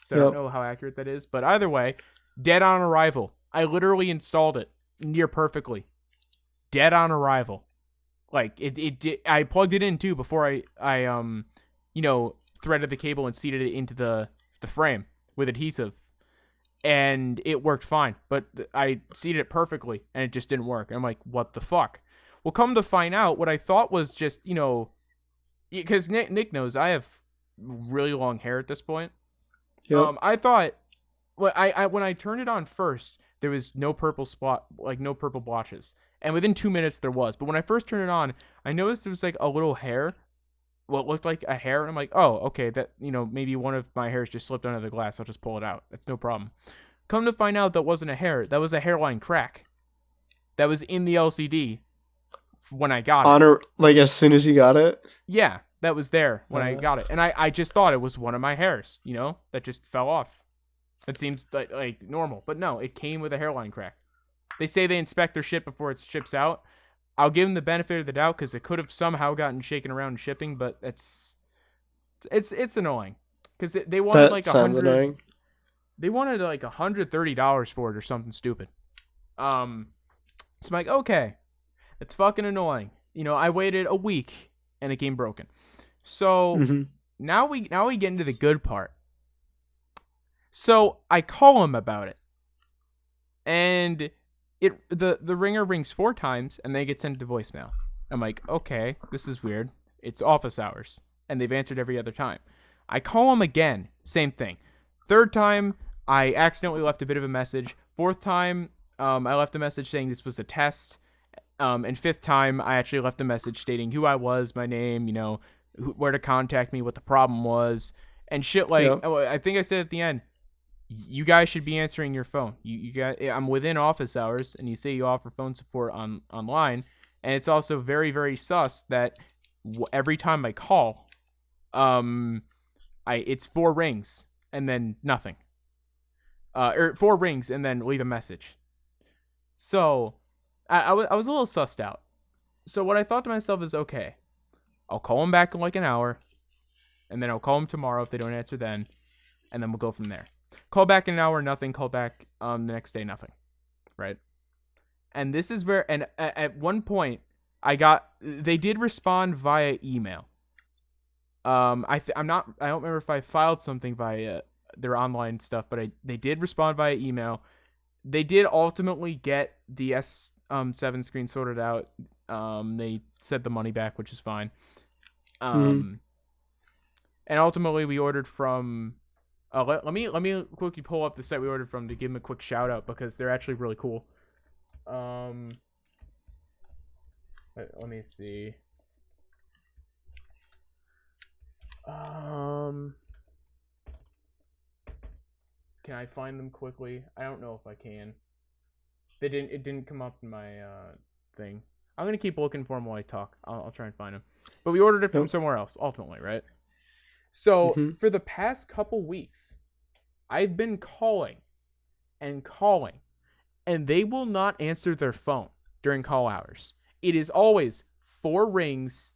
S1: So I don't know how accurate that is, but either way, dead on arrival. I literally installed it near perfectly. Dead on arrival. I plugged it in too before I threaded the cable and seated it into the frame with adhesive, and it worked fine. But I seated it perfectly, and it just didn't work. And I'm like, what the fuck? Well, come to find out, what I thought was just because Nick knows I have really long hair at this point. Yep. I thought when I turned it on first, there was no purple spot, no purple blotches. And within 2 minutes there was. But when I first turned it on, I noticed there was a little hair. What looked like a hair. And I'm like, oh, okay, that, maybe one of my hairs just slipped under the glass. I'll just pull it out. That's no problem. Come to find out that wasn't a hair. That was a hairline crack. That was in the LCD when I got it.
S3: As soon as you got it?
S1: Yeah, that was there when I got it. And I just thought it was one of my hairs, that just fell off. It seems like normal. But no, it came with a hairline crack. They say they inspect their shit before it ships out. I'll give them the benefit of the doubt because it could have somehow gotten shaken around in shipping, but it's annoying because they wanted $100. They wanted $130 for it or something stupid. So I'm like, okay, it's fucking annoying. I waited a week and it came broken. So now we get into the good part. So I call him about it. And the ringer rings 4 times and they get sent to voicemail. I'm like, okay, this is weird. It's office hours, and they've answered every other time. I call them again, same thing. 3rd time, I accidentally left a bit of a message. 4th time, I left a message saying this was a test. And 5th time, I actually left a message stating who I was, my name, where to contact me, what the problem was, and shit like. Yeah. I think I said at the end, you guys should be answering your phone. You got. I'm within office hours, and you say you offer phone support online, and it's also very, very sus that every time I call, it's 4 rings and then nothing. Or 4 rings and then leave a message. So, I was a little sussed out. So what I thought to myself is, okay, I'll call them back in like an hour, and then I'll call them tomorrow if they don't answer then, and then we'll go from there. Call back in an hour, nothing. Call back the next day, nothing. Right? And this is where, and at one point, they did respond via email. I don't remember if I filed something via their online stuff, but they did respond via email. They did ultimately get the S7 screen sorted out. They sent the money back, which is fine. And ultimately we ordered from. Let me quickly pull up the site we ordered from to give them a quick shout out because they're actually really cool. Let me see. Can I find them quickly? I don't know if I can. It didn't come up in my thing. I'm gonna keep looking for them while I talk. I'll try and find them. But we ordered it from somewhere else, ultimately, right? So for the past couple weeks, I've been calling, and they will not answer their phone during call hours. It is always 4 rings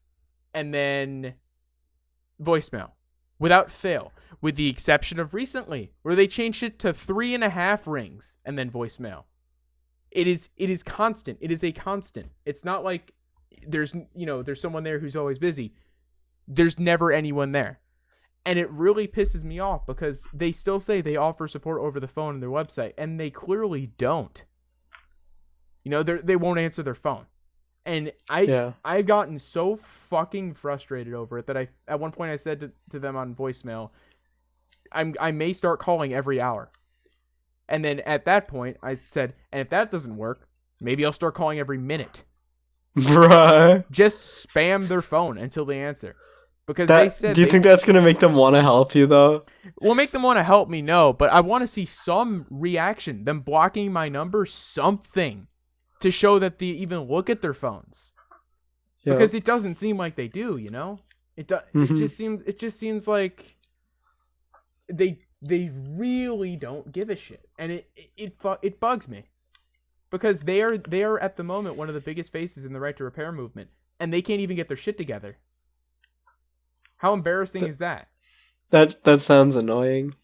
S1: and then voicemail without fail, with the exception of recently where they changed it to 3.5 rings and then voicemail. It is constant. It is a constant. It's not like there's someone there who's always busy. There's never anyone there. And it really pisses me off because they still say they offer support over the phone on their website, and they clearly don't. They won't answer their phone. And I've gotten so fucking frustrated over it that at one point I said to them on voicemail, I may start calling every hour. And then at that point I said, and if that doesn't work, maybe I'll start calling every minute.
S3: Bruh.
S1: Just spam their phone until they answer. Because they said.
S3: Do you think that's gonna make them want to help you though?
S1: Well, make them want to help me, no. But I want to see some reaction, them blocking my number, something, to show that they even look at their phones. Yep. Because it doesn't seem like they do, It just seems like they really don't give a shit, and it bugs me because they are at the moment one of the biggest faces in the right to repair movement, and they can't even get their shit together. How embarrassing is that?
S3: That sounds annoying.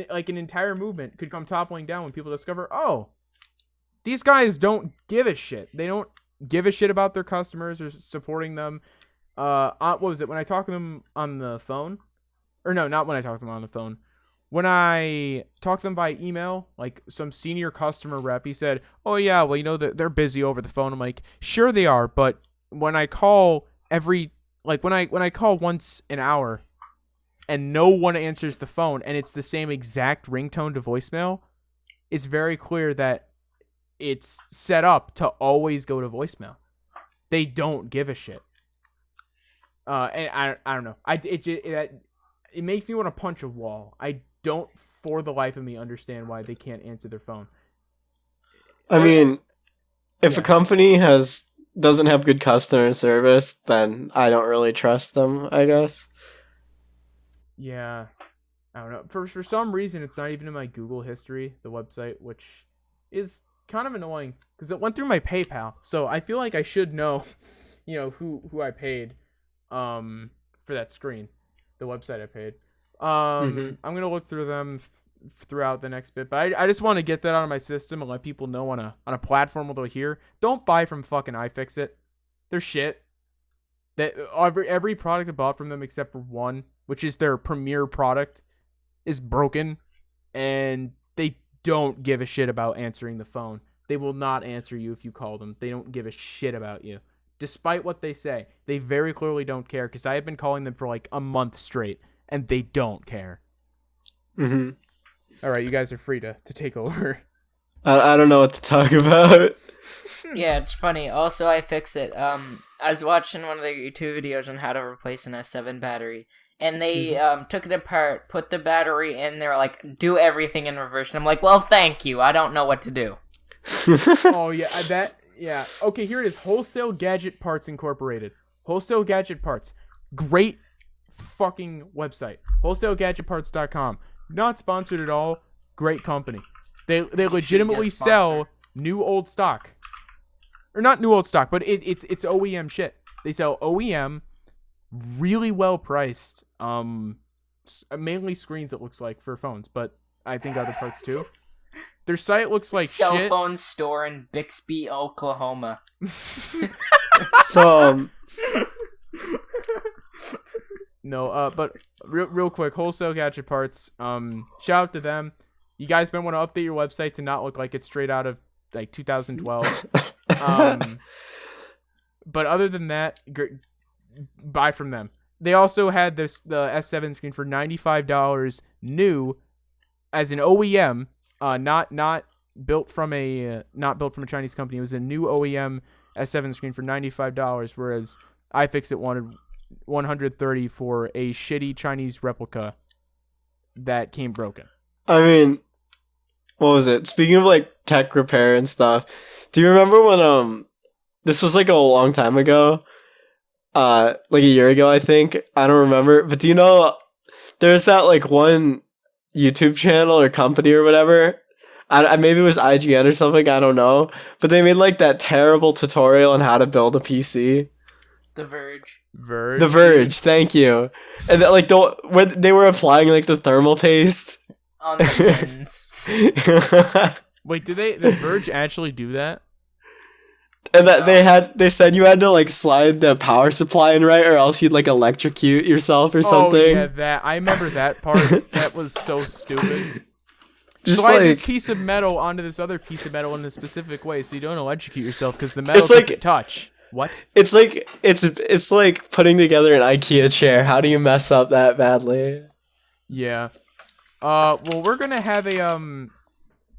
S1: Like an entire movement could come toppling down when people discover, oh, these guys don't give a shit. They don't give a shit about their customers or supporting them. What was it? When I talked to them on the phone? Or no, not when I talked to them on the phone. When I talked to them by email, like some senior customer rep, he said, oh yeah, well, they're busy over the phone. I'm like, sure they are, but when I call when I call once an hour and no one answers the phone and it's the same exact ringtone to voicemail, it's very clear that it's set up to always go to voicemail. They don't give a shit. And I don't know. It makes me want to punch a wall. I don't, for the life of me, understand why they can't answer their phone.
S3: I mean, if a company doesn't have good customer service, then I don't really trust them, I guess.
S1: Yeah. I don't know. For some reason, it's not even in my Google history, the website, which is kind of annoying because it went through my PayPal. So I feel like I should know, who I paid for that screen, the website I paid. I'm going to look through them throughout the next bit, but I just want to get that out of my system and let people know on a platform where they'll hear. Don't buy from fucking iFixit. They're shit. That every product I bought from them except for one, which is their premier product, is broken, and they don't give a shit about answering the phone. They will not answer you if you call them. They don't give a shit about you. Despite what they say, they very clearly don't care, because I have been calling them for like a month straight, and they don't care.
S3: Mm-hmm.
S1: All right, you guys are free to take over.
S3: I don't know what to talk about.
S2: Yeah, it's funny. Also, iFixit. I was watching one of their YouTube videos on how to replace an S7 battery, and they took it apart, put the battery in. They were like, "Do everything in reverse." And I'm like, "Well, thank you. I don't know what to do."
S1: Oh yeah, yeah. Okay, here it is. Wholesale Gadget Parts Incorporated. Wholesale Gadget Parts. Great fucking website. WholesaleGadgetParts.com. Not sponsored at all. Great company. They legitimately sell new old stock. Or not new old stock, but it's OEM shit. They sell OEM, really well priced, mainly screens, it looks like, for phones, but I think other parts too. Their site looks like
S2: cell
S1: shit.
S2: phone store in Bixby, Oklahoma.
S3: So,
S1: No, but real quick, Wholesale Gadget Parts. Shout out to them. You guys might want to update your website to not look like it's straight out of like 2012. But other than that, buy from them. They also had the S7 screen for $95 new as an OEM, not built from a Chinese company. It was a new OEM S7 screen for $95, whereas iFixit wanted $130 for a shitty Chinese replica that came broken.
S3: I mean, what was it? Speaking of like tech repair and stuff, do you remember when this was like a long time ago? Like a year ago, I think. I don't remember, but do you know there's that like one YouTube channel or company or whatever? I maybe it was IGN or something, I don't know. But they made like that terrible tutorial on how to build a PC.
S2: The Verge.
S3: The Verge, thank you. And that, like when they were applying like the thermal paste
S2: On the ends.
S1: Wait, did the Verge actually do that?
S3: And that they said you had to like slide the power supply in right, or else you'd like electrocute yourself or something.
S1: Oh yeah, that I remember that part. That was so stupid.
S3: Just
S1: slide
S3: like
S1: this piece of metal onto this other piece of metal in a specific way, so you don't electrocute yourself because the metal doesn't touch. What?
S3: It's like it's like putting together an IKEA chair. How do you mess up that badly?
S1: Yeah. Well, we're gonna have a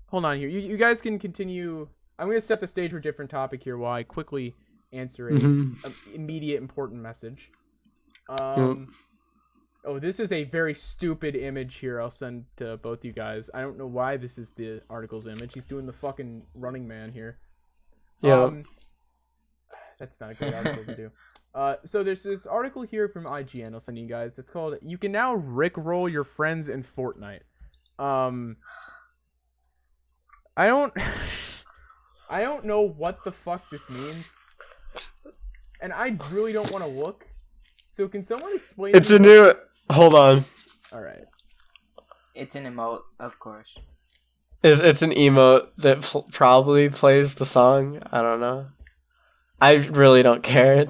S1: Hold on here. You guys can continue. I'm gonna set the stage for a different topic here while I quickly answer an immediate important message. Oh, this is a very stupid image here. I'll send to both you guys. I don't know why this is the article's image. He's doing the fucking Running Man here.
S3: Yeah.
S1: That's not a good article to do. So there's this article here from IGN I'll send you guys. It's called "You Can Now Rickroll Your Friends in Fortnite." I don't know what the fuck this means. And I really don't want to look. So can someone explain?
S3: It's a new. Hold on.
S1: All right.
S2: It's an emote, of course.
S3: It's an emote that probably plays the song. I don't know. I really don't care.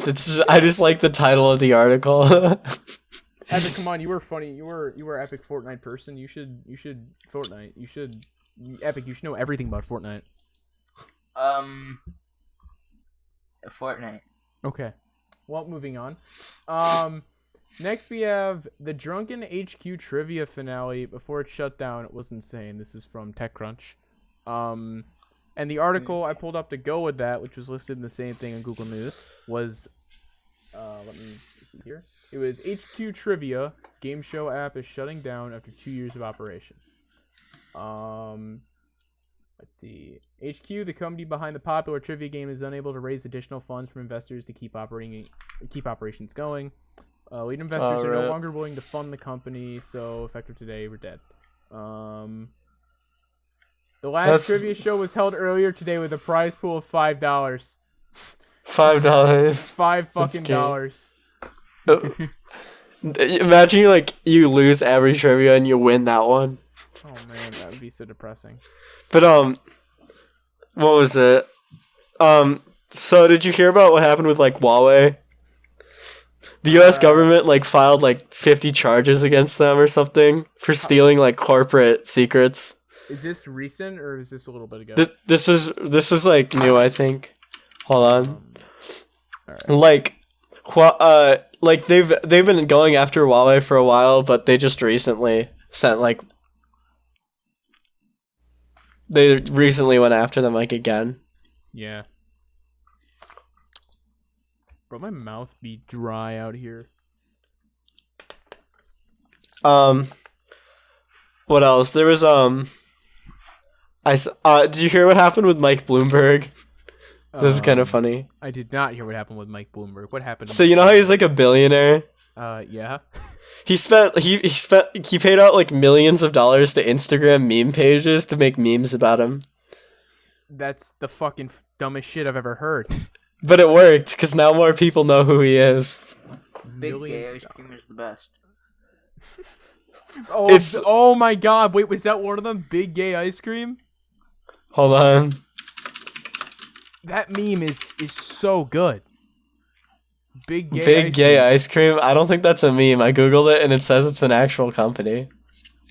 S3: I just like the title of the article.
S1: Epic, come on, you were funny. You were Epic Fortnite person. You should Fortnite. Epic. You should know everything about Fortnite.
S2: Fortnite.
S1: Okay. Well, moving on. Next we have the Drunken HQ Trivia finale. Before it shut down, it was insane. This is from TechCrunch. And the article I pulled up to go with that, which was listed in the same thing on Google News, was, let me see here. It was HQ Trivia game show app is shutting down after 2 years of operation. Let's see. HQ, the company behind the popular trivia game, is unable to raise additional funds from investors to keep operations going. Lead investors are no longer willing to fund the company, so effective today, we're dead. The last trivia show was held earlier today with a prize pool of $5.
S3: $5.
S1: $5 fucking dollars.
S3: Imagine you lose every trivia and you win that one.
S1: Oh man, that would be so depressing.
S3: But what was it? So did you hear about what happened with Huawei? The U.S. government filed 50 charges against them or something for stealing corporate secrets.
S1: Is this recent or is this a little bit ago?
S3: This is like new, I think. Hold on.
S1: All right.
S3: Like they've been going after Huawei for a while, but they just recently they recently went after them like again.
S1: Yeah. Bro, my mouth be dry out here.
S3: What else? There was did you hear what happened with Mike Bloomberg? This is kind of funny.
S1: I did not hear what happened with Mike Bloomberg. What happened to
S3: So
S1: Mike
S3: you know how he's like a billionaire?
S1: Yeah.
S3: He paid out like millions of dollars to Instagram meme pages to make memes about him.
S1: That's the fucking dumbest shit I've ever heard.
S3: But it worked because now more people know who he is.
S2: Big gay ice cream is the best.
S1: Oh my god! Wait, was that one of them? Big gay ice cream?
S3: Hold on.
S1: That meme is so good. Big
S3: gay ice cream. I don't think that's a meme. I googled it and it says it's an actual company.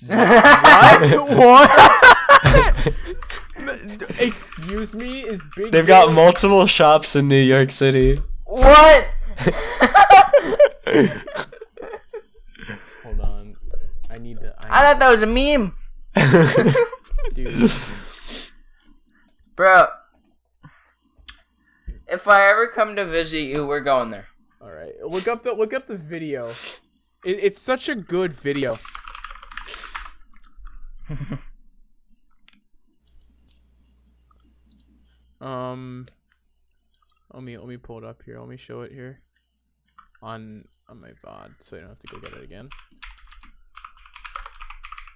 S1: What? Excuse me? Is big?
S3: They've got multiple shops in New York City.
S2: What?
S1: Hold on.
S2: I thought that was a meme.
S1: Dude.
S2: Bro. If I ever come to visit you, we're going there.
S1: All right. Look up the video. It's such a good video. Let me pull it up here. Let me show it here on my VOD, so you don't have to go get it again.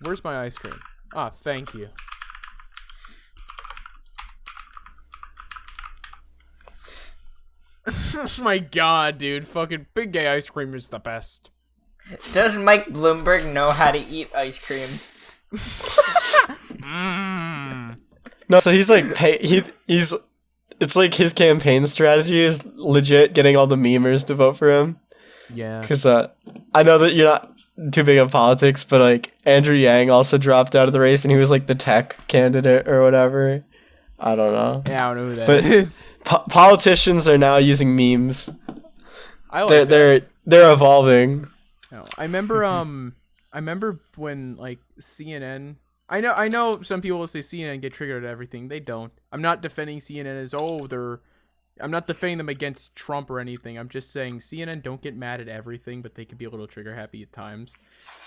S1: Where's my ice cream? Ah, thank you. Oh my god, dude. Fucking big gay ice cream is the best.
S2: Does Mike Bloomberg know how to eat ice cream?
S3: No, so he's like he's it's like his campaign strategy is legit getting all the memers to vote for him.
S1: Yeah.
S3: Because I know that you're not too big on politics, but like Andrew Yang also dropped out of the race and he was like the tech candidate or whatever. I don't know.
S1: Yeah, I don't know who that is.
S3: Politicians are now using memes.
S1: I like
S3: they're evolving.
S1: No, I remember when like CNN. I know some people will say CNN get triggered at everything. They don't. I'm not defending CNN as I'm not defending them against Trump or anything. I'm just saying CNN don't get mad at everything, but they can be a little trigger happy at times.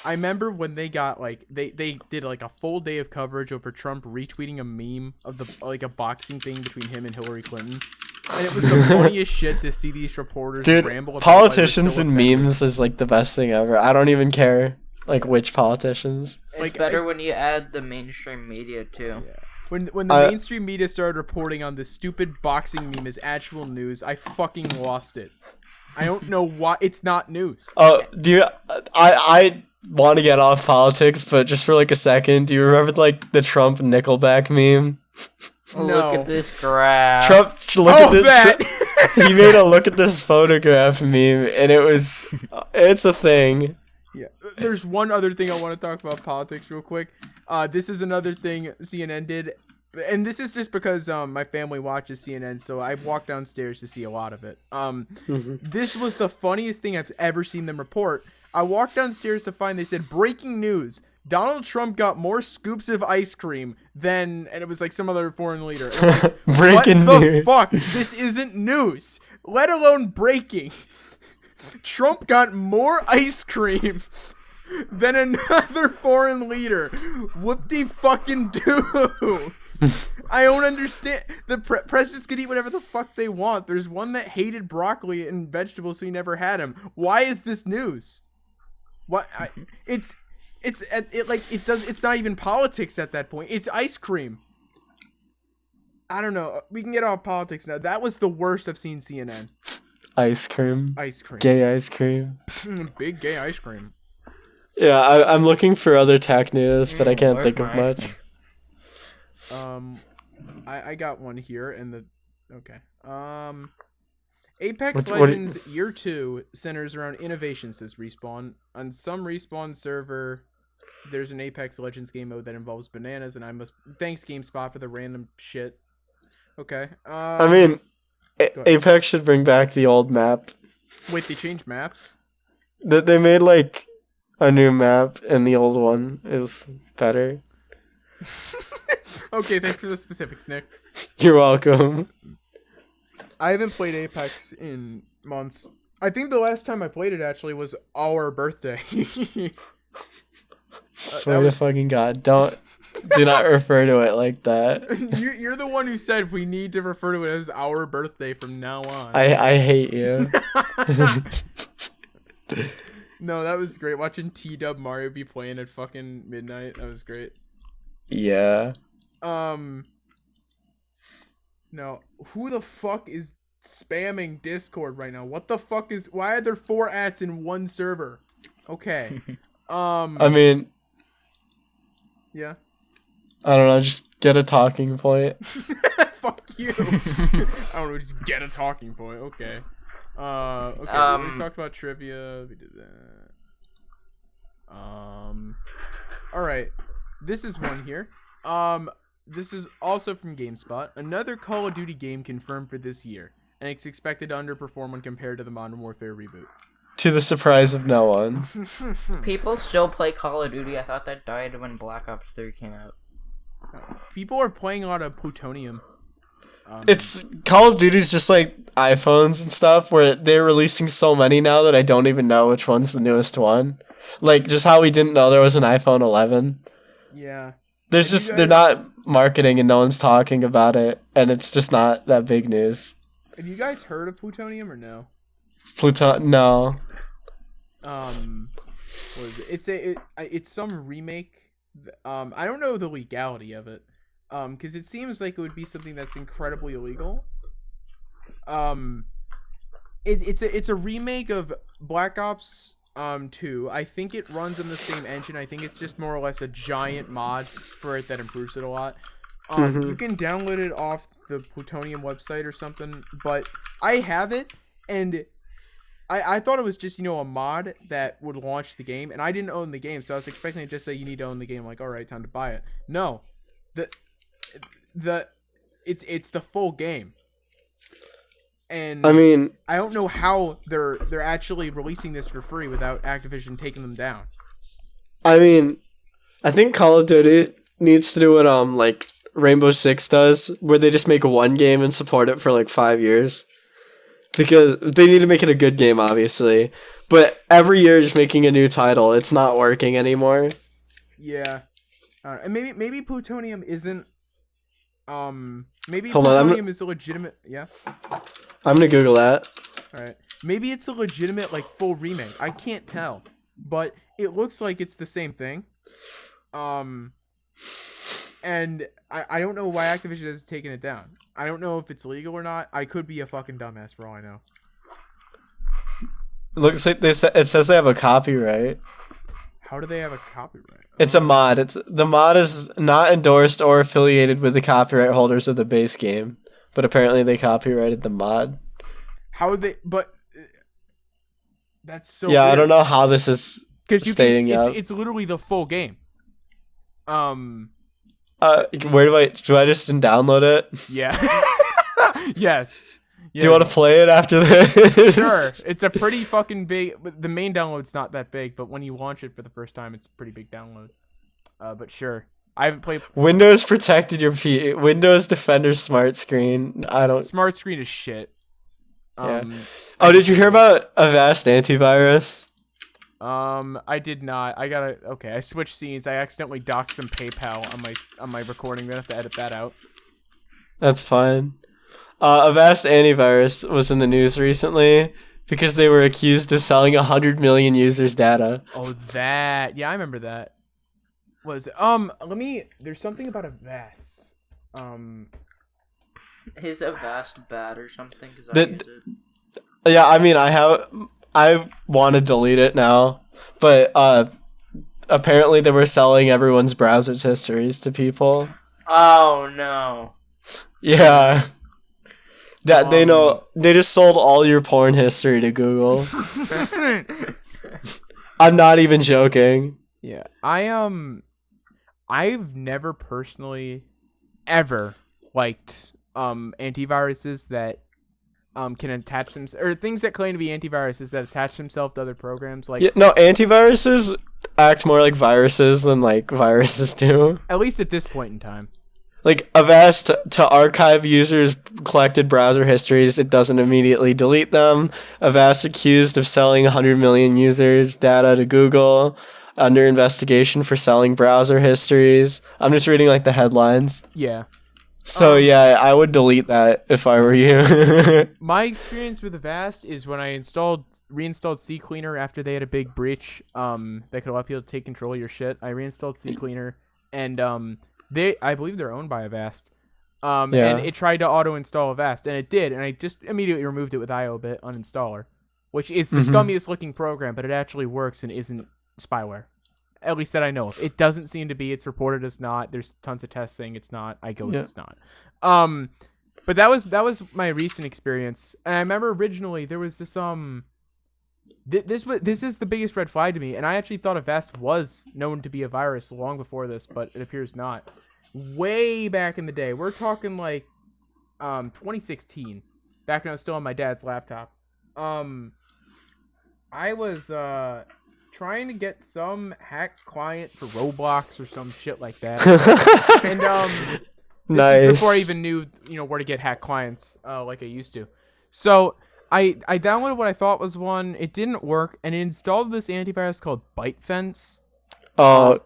S1: I remember when they got like they did like a full day of coverage over Trump retweeting a meme of a boxing thing between him and Hillary Clinton. And it was the funniest shit to see these reporters ramble about
S3: politicians and memes is like the best thing ever. I don't even care like which politicians.
S2: It's better when you add the mainstream media too.
S1: Yeah. When the mainstream media started reporting on this stupid boxing meme as actual news, I fucking lost it. I don't know why it's not news.
S3: Oh, dude, I want to get off politics, but just for like a second, do you remember like the Trump Nickelback meme?
S2: No. Look at this graph.
S3: Trump, he made a look at this photograph meme, and it's a thing.
S1: Yeah. There's one other thing I want to talk about politics real quick. This is another thing CNN did, and this is just because my family watches CNN, so I walked downstairs to see a lot of it. This was the funniest thing I've ever seen them report. I walked downstairs to find they said breaking news. Donald Trump got more scoops of ice cream than, and it was like some other foreign leader. Like,
S3: breaking
S1: what
S3: news.
S1: the fuck? This isn't news, let alone breaking. Trump got more ice cream than another foreign leader. Whoop-de-fucking-do. I don't understand. The presidents can eat whatever the fuck they want. There's one that hated broccoli and vegetables, so he never had them. Why is this news? What? It's not even politics at that point. It's ice cream. I don't know. We can get off politics now. That was the worst I've seen CNN.
S3: Ice cream.
S1: Ice cream.
S3: Gay ice cream.
S1: Big gay ice cream.
S3: Yeah, I'm looking for other tech news, but I can't think of much.
S1: I got one here, and Apex Legends Year 2 centers around innovation, says Respawn. On some Respawn server, there's an Apex Legends game mode that involves bananas, and I must thanks GameSpot for the random shit. Okay.
S3: I mean, Apex should bring back the old map.
S1: Wait, they changed maps?
S3: They made like a new map, and the old one is better.
S1: Okay, thanks for the specifics, Nick.
S3: You're welcome.
S1: I haven't played Apex in months. I think the last time I played it actually was our birthday.
S3: Swear to fucking God, do not refer to it like that.
S1: You're the one who said we need to refer to it as our birthday from now on.
S3: I hate you.
S1: No, that was great. Watching T-Dub Mario be playing at fucking midnight. That was great.
S3: Yeah.
S1: No, who the fuck is spamming Discord right now? What the fuck is... Why are there 4 ats in one server? Okay.
S3: I mean...
S1: Yeah?
S3: I don't know, just get a talking point.
S1: Fuck you. I don't know, just get a talking point. Okay. Okay, we talked about trivia. We did that. Alright. This is one here. This is also from GameSpot. Another Call of Duty game confirmed for this year, and it's expected to underperform when compared to the Modern Warfare reboot.
S3: To the surprise of no one.
S2: People still play Call of Duty. I thought that died when Black Ops 3 came out.
S1: People are playing a lot of Plutonium.
S3: It's Call of Duty's just like iPhones and stuff, where they're releasing so many now that I don't even know which one's the newest one. Like, just how we didn't know there was an iPhone 11.
S1: Yeah.
S3: There's just, they're not marketing and no one's talking about it, and it's just not that big news.
S1: Have you guys heard of Plutonium or no?
S3: No.
S1: What is it? It's some remake. I don't know the legality of it. Because it seems like it would be something that's incredibly illegal. It's a remake of Black Ops 2. I think it runs on the same engine. I think it's just more or less a giant mod for it that improves it a lot. You can download it off the Plutonium website or something, but I have it, and I thought it was just, a mod that would launch the game, and I didn't own the game, so I was expecting it to just say you need to own the game, like, alright, time to buy it. No. It's the full game. And
S3: I mean,
S1: I don't know how they're actually releasing this for free without Activision taking them down.
S3: I mean, I think Call of Duty needs to do what like Rainbow Six does, where they just make one game and support it for like 5 years. Because they need to make it a good game, obviously. But every year just making a new title, it's not working anymore.
S1: Yeah. And maybe Plutonium isn't maybe
S3: Hold on,
S1: Plutonium is a legitimate... Yeah?
S3: I'm gonna Google that.
S1: Alright. Maybe it's a legitimate, like, full remake. I can't tell. But it looks like it's the same thing. And I don't know why Activision hasn't taken it down. I don't know if it's legal or not. I could be a fucking dumbass for all I know.
S3: It looks like it says they have a copyright.
S1: How do they have a copyright?
S3: It's a mod. The mod is not endorsed or affiliated with the copyright holders of the base game, but apparently they copyrighted the mod.
S1: How would they? But that's so.
S3: Yeah,
S1: weird.
S3: I don't know how this is stating out.
S1: It's literally the full game.
S3: Where do I just download it?
S1: Yeah. Yes. Yeah.
S3: Do you want to play it after this?
S1: Sure. It's a pretty fucking big. The main download's not that big, but when you launch it for the first time, it's a pretty big download. But sure. I haven't played.
S3: Windows protected your Windows Defender Smart Screen.
S1: Smart Screen is shit.
S3: Yeah. Did you hear about Avast antivirus?
S1: I did not. I switched scenes. I accidentally docked some PayPal on my recording. I'm gonna have to edit that out.
S3: That's fine. Avast antivirus was in the news recently because they were accused of selling 100 million users' data.
S1: Oh, that. Yeah, I remember that. There's something about Avast.
S2: Is Avast bad or something? Cause
S3: yeah, I mean, I want to delete it now, but apparently they were selling everyone's browser's histories to people.
S2: Oh no.
S3: Yeah. That they know they just sold all your porn history to Google. I'm not even joking.
S1: Yeah, I've never personally ever liked antiviruses that can attach them, or things that claim to be antiviruses that attach themselves to other programs. Like,
S3: Yeah, no, antiviruses act more like viruses than like viruses do.
S1: at least at this point in time.
S3: Like Avast to archive users' collected browser histories, it doesn't immediately delete them. Avast accused of selling 100 million users' data to Google, under investigation for selling browser histories. I'm just reading like the headlines.
S1: Yeah.
S3: So yeah, I would delete that if I were you.
S1: My experience with Avast is when I reinstalled CCleaner after they had a big breach that could allow people to take control of your shit. I reinstalled CCleaner, and I believe they're owned by Avast. And it tried to auto install Avast, and it did, and I just immediately removed it with IObit uninstaller, which is the scummiest looking program, but it actually works and isn't spyware. At least that I know of. It doesn't seem to be. It's reported as not. There's tons of tests saying it's not. I go with it's not. But that was my recent experience. And I remember originally there was this this is the biggest red flag to me, and I actually thought Avast was known to be a virus long before this, but it appears not. Way back in the day. We're talking like 2016. Back when I was still on my dad's laptop. I was trying to get some hack client for Roblox or some shit like that. And
S3: nice.
S1: This is before I even knew, where to get hack clients like I used to. So I downloaded what I thought was one. It didn't work, and it installed this antivirus called ByteFence.
S3: Oh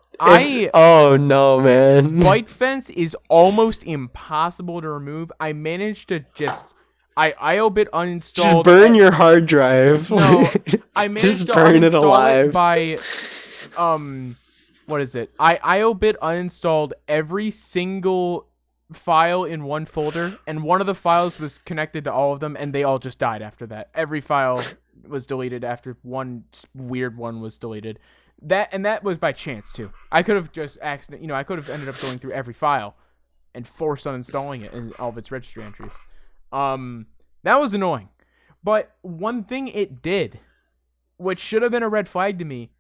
S3: no, man.
S1: ByteFence is almost impossible to remove. I managed to I IObit uninstalled.
S3: Just burn your hard drive.
S1: No, I managed
S3: just
S1: to
S3: burn it
S1: uninstall
S3: alive.
S1: by what is it? I IObit uninstalled every single file in one folder, and one of the files was connected to all of them, and they all just died after that. Every file was deleted after one weird one was deleted. That was by chance too. I could have just I could have ended up going through every file and force uninstalling it and all of its registry entries. That was annoying. But one thing it did, which should have been a red flag to me,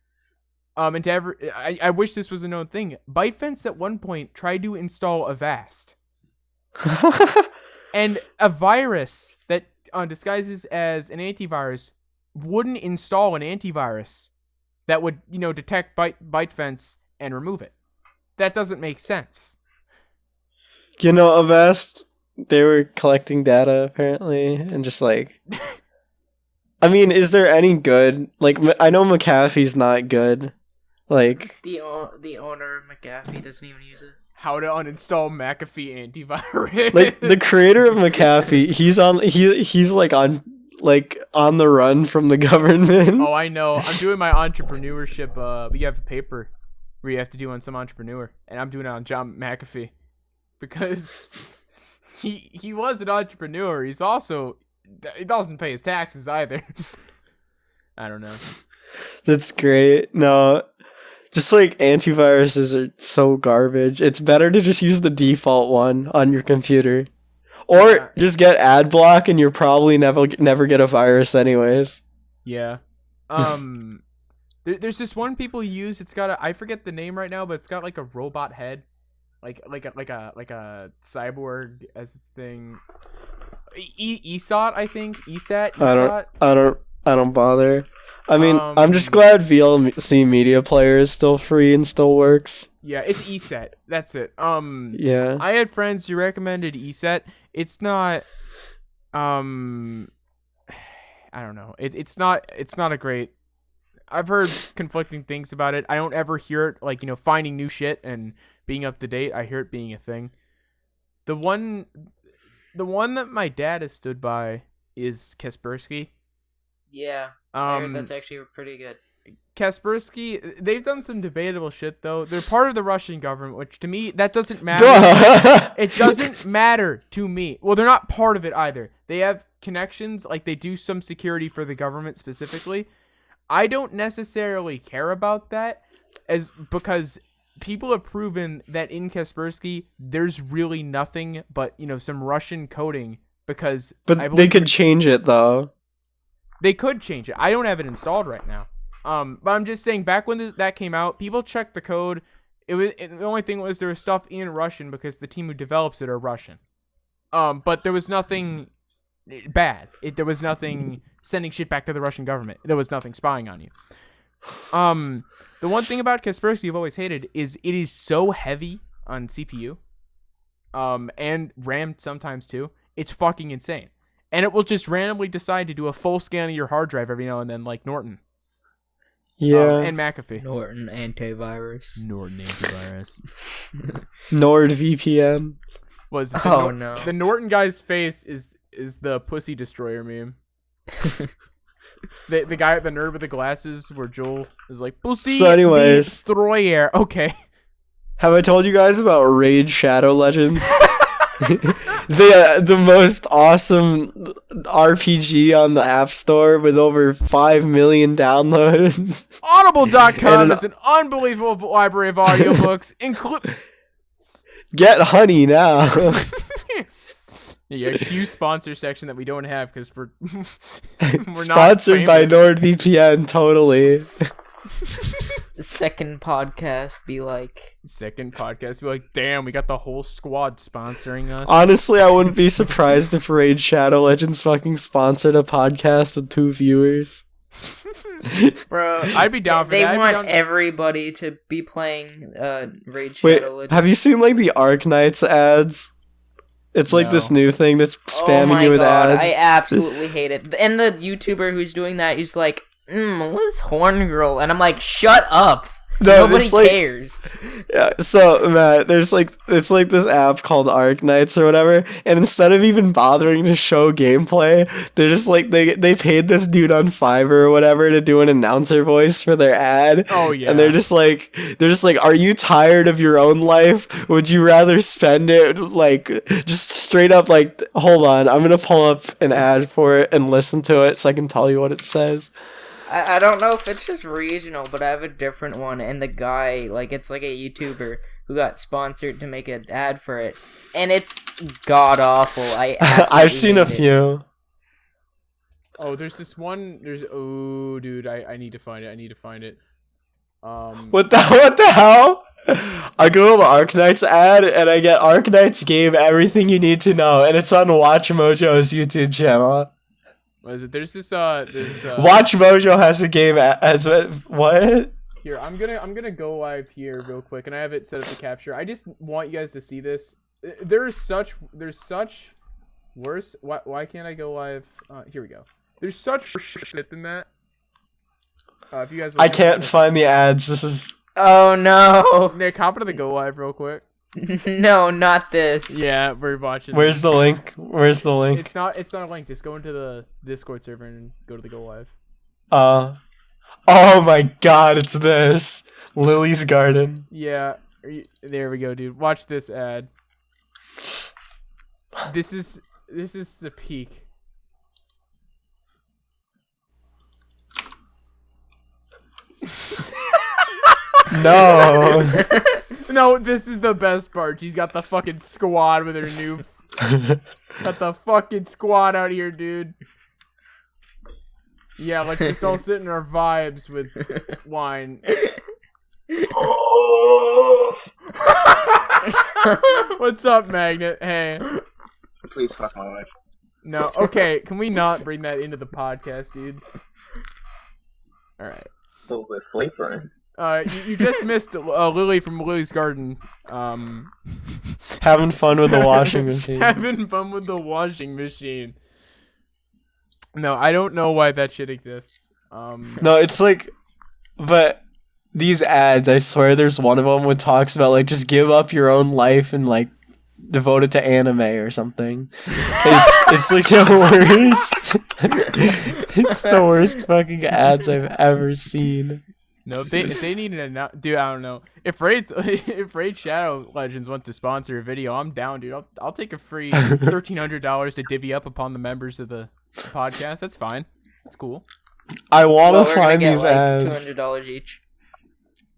S1: and to I wish this was a known thing. ByteFence at one point tried to install Avast. And a virus that disguises as an antivirus wouldn't install an antivirus that would, detect ByteFence and remove it. That doesn't make sense.
S3: Avast, they were collecting data apparently, and just like, I mean, is there any good? Like, I know McAfee's not good. Like
S2: the owner of McAfee doesn't even use it.
S1: How to uninstall McAfee antivirus?
S3: Like the creator of McAfee, he's like on the run from the government.
S1: Oh, I know. I'm doing my entrepreneurship. We have a paper where you have to do on some entrepreneur, and I'm doing it on John McAfee because he was an entrepreneur. He doesn't pay his taxes either. I don't know.
S3: That's great. No, just like antiviruses are so garbage. It's better to just use the default one on your computer. Or just get ad block, and you'll probably never get a virus anyways.
S1: Yeah. There's this one people use. It's got I forget the name right now, but it's got like a robot head, like a cyborg as its thing. ESAT, I think. ESAT.
S3: I don't bother. I mean, I'm just glad VLC Media Player is still free and still works.
S1: Yeah, it's ESET. That's it.
S3: Yeah.
S1: I had friends who recommended ESET. It's not. I don't know. It's not a great. I've heard conflicting things about it. I don't ever hear it like finding new shit and being up to date. I hear it being a thing. The one that my dad has stood by is Kaspersky.
S2: Yeah, I heard that's actually pretty good.
S1: Kaspersky, they've done some debatable shit though. They're part of the Russian government, which to me that doesn't matter. It doesn't matter to me. Well, they're not part of it either. They have connections, like they do some security for the government specifically. I don't necessarily care about that, because people have proven that in Kaspersky there's really nothing but some Russian coding. But
S3: they could change it though.
S1: They could change it. I don't have it installed right now. But I'm just saying, back when that came out, people checked the code. The only thing was there was stuff in Russian because the team who develops it are Russian. But there was nothing bad. There was nothing sending shit back to the Russian government. There was nothing spying on you. The one thing about Kaspersky I've always hated is it is so heavy on CPU, and RAM sometimes too. It's fucking insane. And it will just randomly decide to do a full scan of your hard drive every now and then, like Norton.
S3: Yeah.
S1: And McAfee.
S2: Norton antivirus.
S3: NordVPN.
S1: The Norton guy's face is the pussy destroyer meme. the guy, the nerd with the glasses, where Joel is like, pussy
S3: So anyways,
S1: destroyer. Okay.
S3: Have I told you guys about Raid Shadow Legends? The most awesome RPG on the App Store with over 5 million downloads.
S1: Audible.com is an unbelievable library of audiobooks.
S3: Get Honey now.
S1: Yeah, Q sponsor section that we don't have because we're
S3: sponsored by NordVPN. Totally.
S2: Second podcast be like,
S1: damn, we got the whole squad sponsoring us.
S3: Honestly, I wouldn't be surprised if Raid Shadow Legends fucking sponsored a podcast with 2 viewers.
S1: Bro, I'd be down for
S2: they
S1: that.
S2: They want everybody to be playing Raid Shadow
S3: Wait,
S2: Legends.
S3: have you seen like the Arknights ads? It's like this new thing that's spamming you with ads.
S2: I absolutely hate it. And the YouTuber who's doing that, he's like, what is Horn Girl? And I'm like, shut up.
S3: No,
S2: nobody cares.
S3: Yeah, so Matt, it's like this app called Arknights or whatever, and instead of even bothering to show gameplay, they're just like they paid this dude on Fiverr or whatever to do an announcer voice for their ad.
S1: Oh yeah.
S3: And they're just like, are you tired of your own life? Would you rather spend it like just straight up like, hold on, I'm gonna pull up an ad for it and listen to it so I can tell you what it says.
S2: I don't know if it's just regional, but I have a different one, and the guy, like, it's like a YouTuber who got sponsored to make an ad for it, and it's god-awful.
S3: I've seen a few.
S1: Oh, there's this one, oh, dude, I need to find it,
S3: What the hell? I go to the Arknights ad, and I get Arknights Game Everything You Need to Know, and it's on Watch Mojo's YouTube channel.
S1: What is it? There's this
S3: Watch Mojo has a game as what?
S1: Here, I'm gonna go live here real quick, and I have it set up to capture. I just want you guys to see this. There's such worse. Why can't I go live? Here we go. There's such shit than that. If you guys,
S3: I can't find the ads. This is.
S2: Oh no!
S1: Nick, hop into the go live real quick.
S2: No, not this.
S1: Yeah, we're watching.
S3: Where's the link? Where's the link?
S1: It's not a link. Just go into the Discord server and go to the go live.
S3: Oh my god, it's this. Lily's Garden.
S1: Yeah, there we go, dude. Watch this ad. This is the peak.
S3: No.
S1: No, this is the best part. She's got the fucking squad with her new... Got the fucking squad out here, dude. Yeah, let's just all sit in our vibes with wine. What's up, Magnet? Hey.
S4: Please fuck my wife.
S1: No, okay. Can we not bring that into the podcast, dude? Alright.
S4: Still with flavor.
S1: You just missed Lily from Lily's Garden.
S3: Having fun with the washing machine.
S1: Having fun with the washing machine. No, I don't know why that shit exists.
S3: No, it's like, but these ads, I swear there's one of them which talks about like just give up your own life and like devote it to anime or something. It's like the worst. It's the worst fucking ads I've ever seen.
S1: No, if they need an dude, I don't know. If Raid Shadow Legends wants to sponsor a video, I'm down, dude. I'll take a free $1,300 to divvy up upon the members of the podcast. That's fine. That's cool.
S3: I want to find these ads.
S2: $200 each.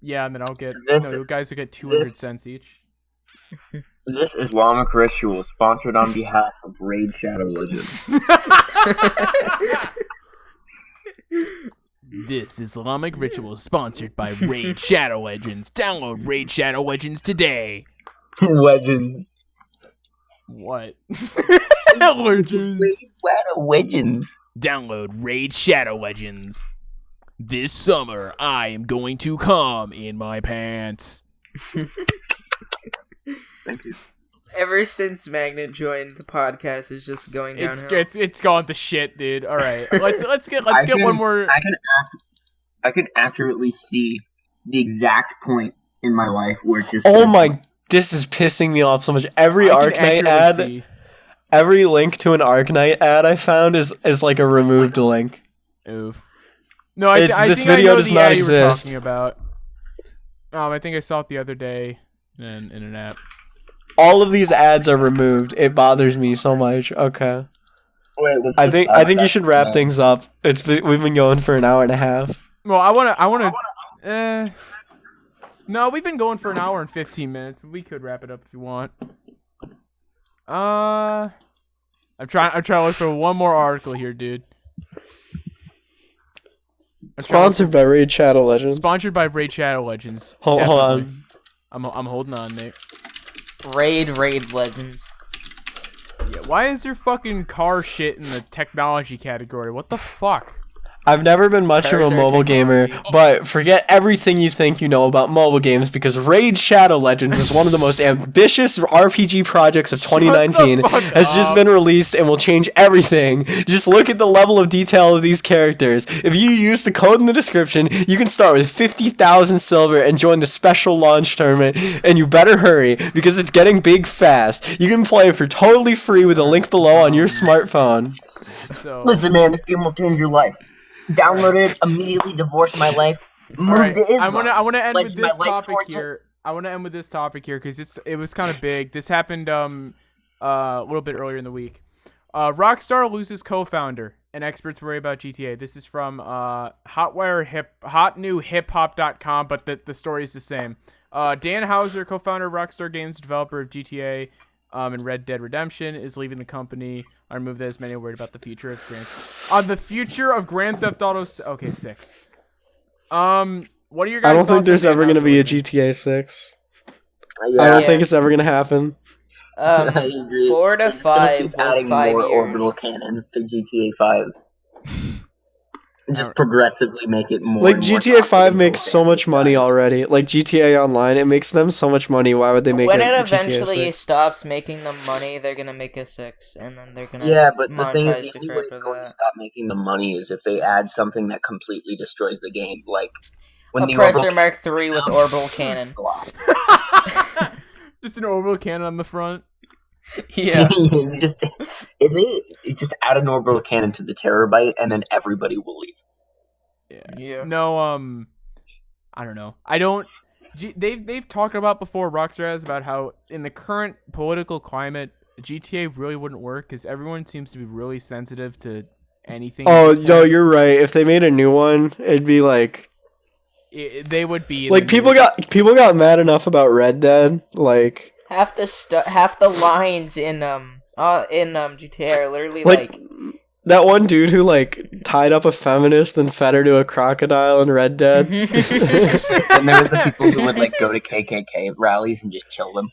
S1: Yeah, and then I'll get you guys will get 200 cents each.
S4: This Islamic ritual sponsored on behalf of Raid Shadow Legends.
S1: This Islamic ritual is sponsored by Raid Shadow Legends. Download Raid Shadow Legends today.
S4: Legends.
S1: What? Legends.
S4: Legends.
S1: Download Raid Shadow Legends. This summer, I am going to come in my pants.
S4: Thank you.
S2: Ever since Magnet joined, the podcast is just going downhill.
S1: It's gone to shit, dude. All right, let's get one more.
S4: I can accurately see the exact point in my life where it just.
S3: Oh my! This is pissing me off so much. Every Arknight ad, every link to an Arknight ad I found is like a removed link.
S1: Oof. No, I
S3: this
S1: think
S3: video
S1: I know
S3: does
S1: the
S3: not
S1: ad you were
S3: exist.
S1: talking about. I think I saw it the other day in an app.
S3: All of these ads are removed. It bothers me so much. Okay.
S4: Wait,
S3: I think you should wrap things up. We've been going for an hour and a half.
S1: Well, I wanna. No, we've been going for an hour and 15 minutes. We could wrap it up if you want. I'm trying to look for one more article here, dude.
S3: Sponsored by Raid Shadow Legends.
S1: Sponsored by Raid Shadow Legends.
S3: Hold on.
S1: I'm holding on, Nick.
S2: Raid Legends.
S1: Yeah, why is there fucking car shit in the technology category? What the fuck?
S3: I've never been much of a mobile gamer, but forget everything you think you know about mobile games because Raid Shadow Legends is one of the most ambitious RPG projects of 2019. Has just been released and will change everything. Just look at the level of detail of these characters. If you use the code in the description, you can start with 50,000 silver and join the special launch tournament, and you better hurry because it's getting big fast. You can play for totally free with a link below on your smartphone.
S1: So,
S4: listen, man, this game will change your life. Download it, immediately divorce my life. Move to Islam.
S1: I want to end
S4: Pledge
S1: with
S4: my
S1: this
S4: life
S1: topic
S4: towards
S1: here. I want to end with this topic here because it was kind of big. This happened a little bit earlier in the week. Rockstar loses co-founder, and experts worry about GTA. This is from hotnewhiphop.com, but the story is the same. Dan Houser, co-founder of Rockstar Games, developer of GTA and Red Dead Redemption, is leaving the company. I removed that as many are worried about the future of Grand Theft Auto 6. What are your guys'
S3: I don't think
S1: thoughts
S3: there's
S1: on
S3: ever
S1: Dan
S3: going to be a
S1: Houser?
S3: GTA 6.
S4: Yeah,
S3: I don't think it's ever going to happen.
S4: I agree.
S2: 4 to
S4: They're just gonna
S2: 5
S4: keep
S2: was
S4: adding
S2: 5
S4: more
S2: years.
S4: orbital cannons to GTA 5. Just progressively make it more.
S3: Like
S4: and more
S3: GTA 5
S4: toxic
S3: makes
S4: until
S3: so
S4: it
S3: much money
S4: dies.
S3: already. Like GTA Online, it makes them so much money. Why would they make
S2: When
S3: it
S2: it
S3: GTA
S2: eventually
S3: 6?
S2: stops making them money, they're gonna make a 6, and then they're gonna
S4: Yeah, but the thing is,
S2: monetize
S4: the
S2: the
S4: only
S2: crap
S4: way
S2: out
S4: it's
S2: of
S4: going to
S2: that.
S4: stop making the money is if they add something that completely destroys the game, like when the
S2: Oppressor
S4: orbital
S2: Mark III with orbital cannon.
S1: Just an orbital cannon on the front.
S2: Yeah.
S4: just if they just add an orbital cannon to the terabyte, and then everybody will leave.
S2: Yeah.
S1: No, I don't know. They've talked about before, Rockstar has, about how in the current political climate, GTA really wouldn't work because everyone seems to be really sensitive to anything.
S3: Oh, no, you're right. If they made a new one, it'd be like
S1: they would be
S3: like people got mad enough about Red Dead, like
S2: half the lines in GTA are literally
S3: like that one dude who like tied up a feminist and fed her to a crocodile in Red Dead.
S4: And there was the people who would like go to KKK rallies and just kill them.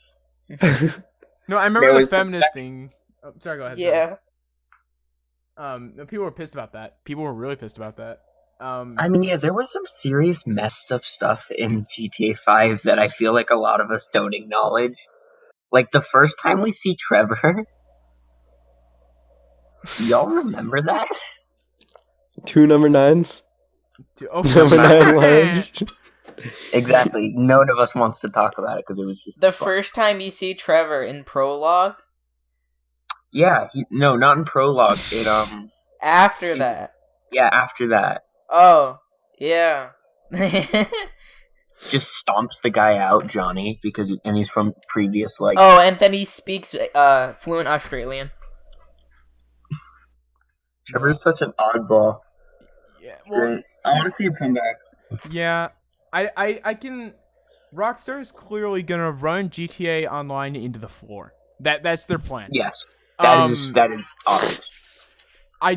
S1: No, I remember
S4: There
S1: the
S4: was
S1: feminist thing. Oh, sorry, go ahead.
S2: Yeah.
S1: No, people were pissed about that. People were really pissed about that.
S4: I mean, yeah, there was some serious messed up stuff in GTA 5 that I feel like a lot of us don't acknowledge. Like the first time we see Trevor. Y'all remember that?
S3: 2 number 9s.
S1: Oh,
S3: Number 9 large.
S4: Exactly. None of us wants to talk about it because it was just
S2: The
S4: fun.
S2: first time you see Trevor in prologue.
S4: Yeah, no, not in prologue. It
S2: After that.
S4: Yeah, after that,
S2: Oh, yeah.
S4: just stomps the guy out, Johnny, because he's from previous like.
S2: Oh, and then he speaks fluent Australian.
S4: Trevor's such an oddball.
S1: yeah.
S4: It's
S1: Well,
S4: great. I want to see him come back.
S1: yeah. I can. Rockstar is clearly gonna run GTA Online into the floor. That's their plan.
S4: Yes, that is obvious.
S1: I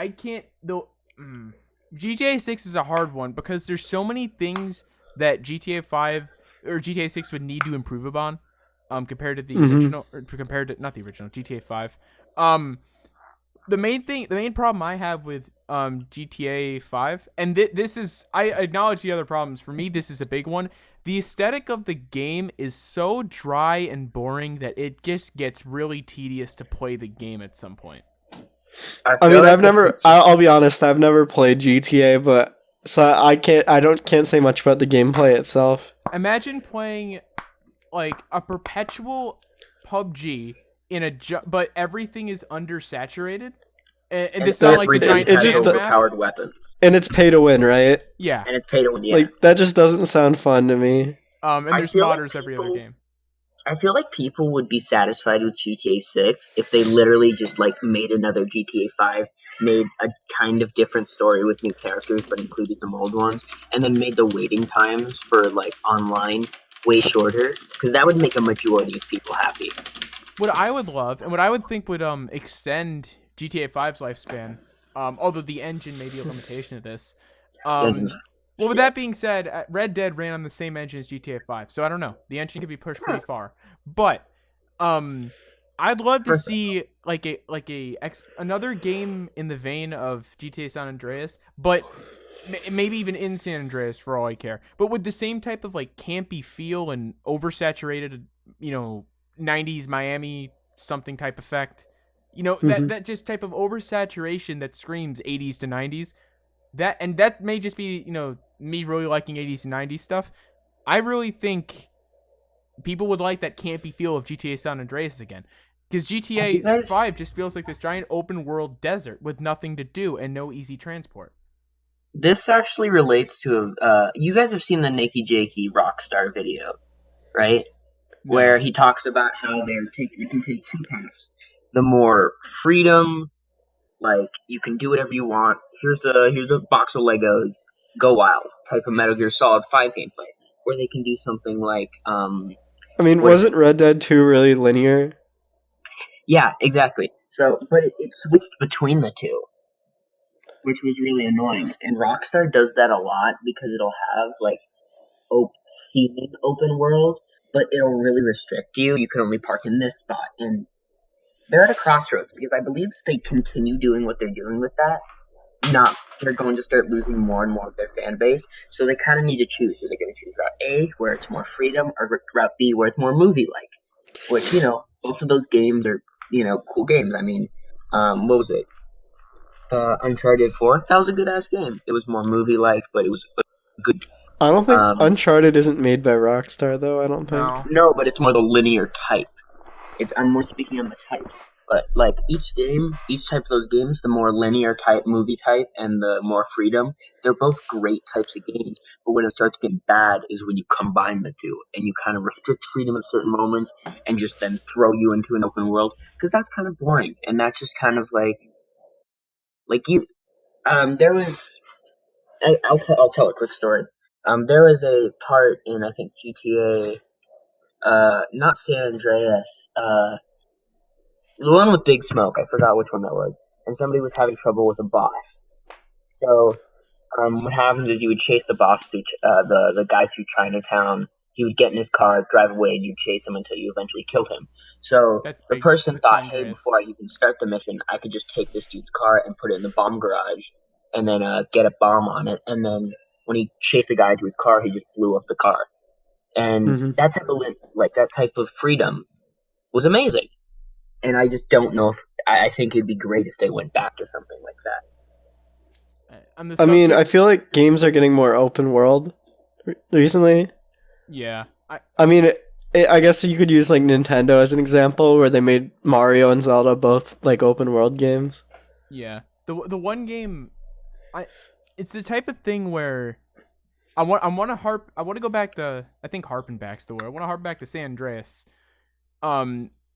S1: can't though. GTA 6 is a hard one because there's so many things that GTA 5 or GTA 6 would need to improve upon, compared to the original, or compared to not the original GTA 5. The main problem I have with GTA 5, and this is, I acknowledge the other problems. For me, this is a big one. The aesthetic of the game is so dry and boring that it just gets really tedious to play the game at some point.
S3: I mean, I'll be honest, I've never played GTA, but so I can't say much about the gameplay itself.
S1: Imagine playing like a perpetual PUBG but everything is undersaturated. And this is not like the giant
S4: powered weapons.
S3: And it's pay to win, right?
S1: Yeah.
S4: And it's pay to win, yeah.
S3: Like, that just doesn't sound fun to me.
S1: And there's modders every other game.
S4: I feel like people would be satisfied with GTA 6 if they literally just, like, made another GTA 5, made a kind of different story with new characters, but included some old ones, and then made the waiting times for, like, online way shorter, because that would make a majority of people happy.
S1: What I would love, and what I would think would extend GTA 5's lifespan, although the engine may be a limitation of this. Well, with that being said, Red Dead ran on the same engine as GTA 5, so I don't know. The engine could be pushed pretty far, but I'd love to see another game in the vein of GTA San Andreas, but maybe even in San Andreas for all I care. But with the same type of like campy feel and oversaturated, 90s Miami something type effect. That just type of oversaturation that screams 80s to 90s. That may just be, me really liking 80s and 90s stuff. I really think people would like that campy feel of GTA San Andreas again. Because GTA 5 just feels like this giant open world desert with nothing to do and no easy transport.
S4: This actually relates to, you guys have seen the Nakey Jakey Rockstar video, right? No. Where he talks about how you can take two paths. The more freedom, like, you can do whatever you want. Here's a box of Legos. Go wild type of Metal Gear Solid 5 gameplay, where they can do something like
S3: wasn't Red Dead 2 really linear?
S4: Yeah, exactly. So, but it switched between the two, which was really annoying. And Rockstar does that a lot because it'll have like seeming open world, but it'll really restrict you. You can only park in this spot, and they're at a crossroads because I believe if they continue doing what they're doing with that, they're going to start losing more and more of their fan base. So they kind of need to choose. Are they going to choose route A, where it's more freedom, or route B, where it's more movie-like? Which, both of those games are, cool games. I mean, what was it? Uncharted 4? That was a good-ass game. It was more movie-like, but it was a good...
S3: I don't think Uncharted isn't made by Rockstar, though, I don't think.
S4: No, but it's more the linear type. I'm more speaking on the type. But, like, each type of those games, the more linear type, movie type, and the more freedom, they're both great types of games. But when it starts to get bad is when you combine the two, and you kind of restrict freedom at certain moments, and just then throw you into an open world, because that's kind of boring. And that's just kind of there was, I'll tell a quick story. There was a part in, I think, GTA, not San Andreas, the one with Big Smoke, I forgot which one that was. And somebody was having trouble with a boss. So, what happens is you would chase the boss through, the guy through Chinatown. He would get in his car, drive away, and you'd chase him until you eventually killed him. So, the person thought, hey, before I even start the mission, I could just take this dude's car and put it in the bomb garage, and then, get a bomb on it. And then, when he chased the guy to his car, he just blew up the car. And that type of freedom was amazing. And I just don't know if I think it'd be great if they went back to something like that.
S3: I mean, I feel like games are getting more open world recently.
S1: Yeah.
S3: I mean, I guess you could use like Nintendo as an example, where they made Mario and Zelda both like open world games.
S1: Yeah. The one game, it's the type of thing where I want to go back to, I think harping back's the word. I want to harp back to San Andreas.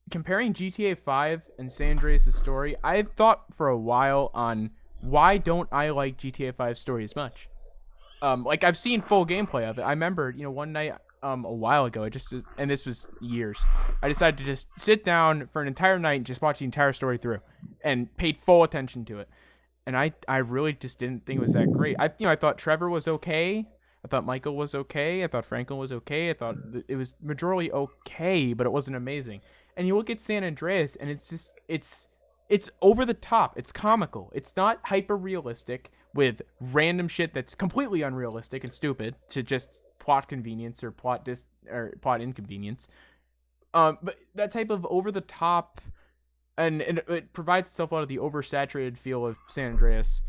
S1: Comparing GTA 5 and San Andreas' story, I've thought for a while on why don't I like GTA 5's story as much. I've seen full gameplay of it. I remember, one night a while ago, and this was years, I decided to just sit down for an entire night and just watch the entire story through and paid full attention to it. and I really just didn't think it was that great. I thought Trevor was okay. I thought Michael was okay. I thought Franklin was okay. I thought it was majorly okay, but it wasn't amazing. And you look at San Andreas, and it's over the top. It's comical. It's not hyper realistic with random shit that's completely unrealistic and stupid to just plot convenience or plot inconvenience. But that type of over the top, and it provides itself out of the oversaturated feel of San Andreas.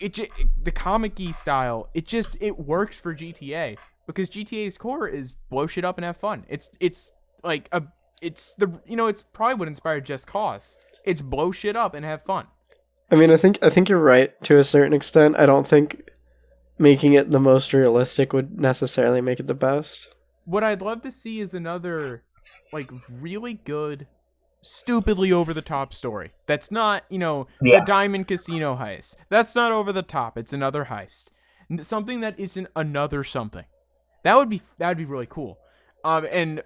S1: The comic-y style, it works for GTA because GTA's core is blow shit up and have fun. It's probably what inspired Just Cause. It's blow shit up and have fun.
S3: I mean, I think you're right to a certain extent. I don't think making it the most realistic would necessarily make it the best.
S1: What I'd love to see is another, like, really good, stupidly over the top story. That's not, the Diamond Casino heist. That's not over the top. It's another heist. Something that isn't another something. That'd be really cool. And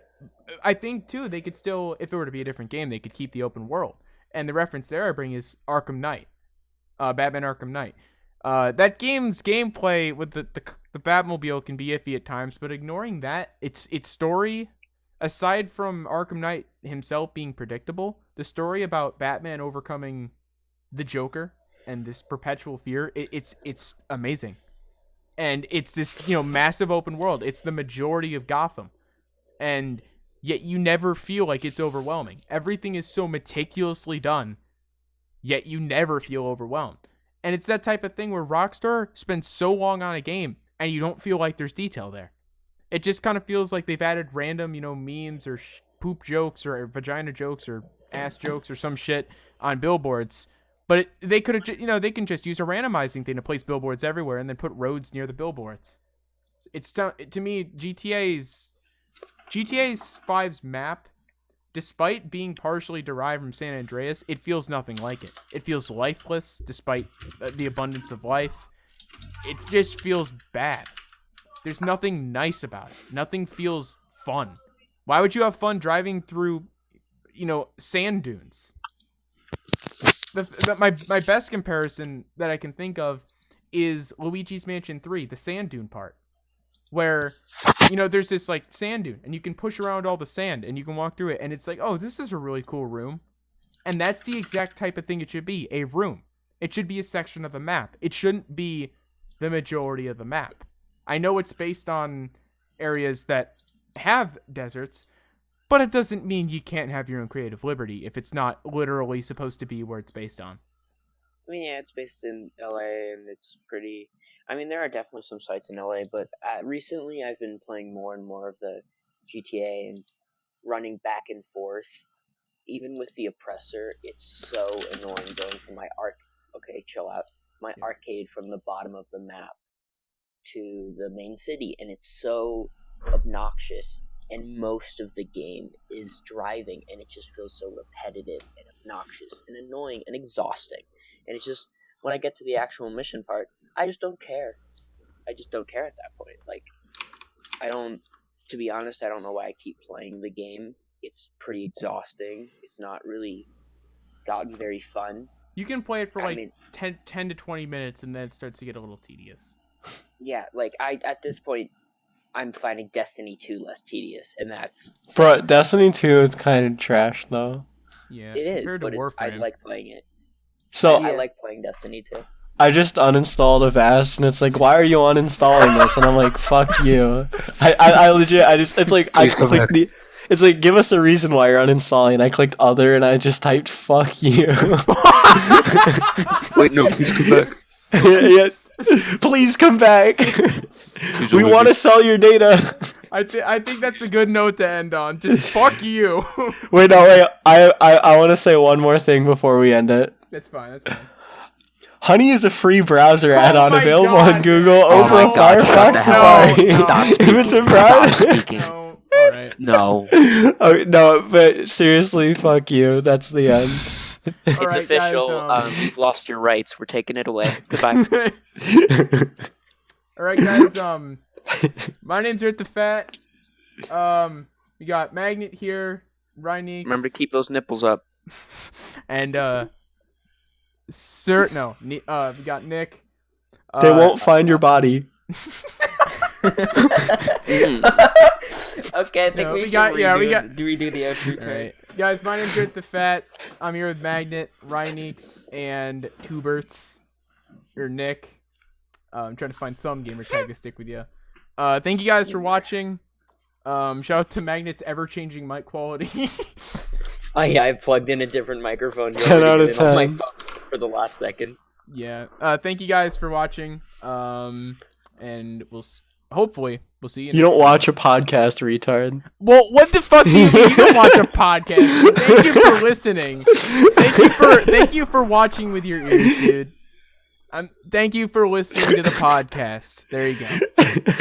S1: I think too they could still, if it were to be a different game, they could keep the open world. And the reference there I bring is Arkham Knight, Batman Arkham Knight. That game's gameplay with the Batmobile can be iffy at times, but ignoring that, its story, aside from Arkham Knight himself being predictable, the story about Batman overcoming the Joker and this perpetual fear, it's amazing. And it's this, massive open world. It's the majority of Gotham. And yet you never feel like it's overwhelming. Everything is so meticulously done, yet you never feel overwhelmed. And it's that type of thing where Rockstar spends so long on a game, and you don't feel like there's detail there. It just kind of feels like they've added random, memes or poop jokes or vagina jokes or ass jokes or some shit on billboards. But they could have, they can just use a randomizing thing to place billboards everywhere and then put roads near the billboards. To me, GTA 5's map, despite being partially derived from San Andreas, it feels nothing like it. It feels lifeless, despite the abundance of life. It just feels bad. There's nothing nice about it. Nothing feels fun. Why would you have fun driving through, sand dunes? My best comparison that I can think of is Luigi's Mansion 3, the sand dune part. Where, there's this, sand dune, and you can push around all the sand, and you can walk through it, and it's like, oh, this is a really cool room. And that's the exact type of thing it should be, a room. It should be a section of the map. It shouldn't be the majority of the map. I know it's based on areas that have deserts, but it doesn't mean you can't have your own creative liberty if it's not literally supposed to be where it's based on.
S5: I mean, yeah, it's based in LA, and it's pretty... I mean, there are definitely some sites in LA, but recently I've been playing more and more of the GTA and running back and forth. Even with the Oppressor, it's so annoying going from my arcade from the bottom of the map to the main city, and it's so obnoxious. And most of the game is driving, and it just feels so repetitive and obnoxious and annoying and exhausting. And it's just, when I get to the actual mission part, I just don't care. I just don't care at that point. To be honest, I don't know why I keep playing the game. It's pretty exhausting. It's not really gotten very fun.
S1: You can play it for 10 to 20 minutes, and then it starts to get a little tedious.
S5: Yeah, at this point, I'm finding Destiny 2 less tedious, and that's...
S3: Bro, Destiny 2 is kind of trash, though.
S1: Yeah,
S5: it is, but I like playing it.
S3: So
S5: I like playing Destiny 2.
S3: I just uninstalled Avast, and it's like, why are you uninstalling this? And I'm like, fuck you. I legit, it's like, I clicked it's like, give us a reason why you're uninstalling. I clicked other, and I just typed, fuck you.
S6: Wait, no, please come back.
S3: Yeah, please come back. We want to sell your data.
S1: I think that's a good note to end on. Just fuck you.
S3: Wait. I want to say one more thing before we end it.
S1: That's fine.
S3: Honey is a free browser add-on available
S1: God.
S3: on Google,
S6: Oh
S3: Opera,
S6: my God,
S3: Firefox, Safari.
S6: Stop speaking.
S3: If it's a
S6: Stop
S3: browser.
S6: speaking.
S1: No. All right.
S6: No.
S3: Oh, no, but seriously, fuck you. That's the end.
S5: It's
S1: All right,
S5: official.
S1: guys,
S5: You've lost your rights. We're taking it away. Goodbye.
S1: All right, guys. My name's EarthToFatt. We got Magnet here, Rhinix.
S5: Remember to keep those nipples up.
S1: And We got Nick.
S3: They won't find your body.
S2: Okay, I think
S1: No,
S2: we
S1: we
S2: should
S1: got- yeah, we
S2: redo
S1: got-
S2: do we do the outro?
S1: All right, guys. My name's EarthToFatt. I'm here with Magnet, Ryaneeks, and Tuberts, or Nick. I'm trying to find some gamer tag to stick with you. Thank you guys for watching. Shout out to Magnet's ever-changing mic quality.
S5: Oh yeah, I plugged in a different microphone.
S3: 10 out of
S5: It on my
S3: 10.
S5: phone for the last second.
S1: Yeah. Thank you guys for watching. And hopefully we'll see you.
S3: You don't watch a podcast, retard.
S1: Well, what the fuck do you mean? You don't watch a podcast? Thank you for listening. Thank you for watching with your ears, dude. Thank you for listening to the podcast. There you go.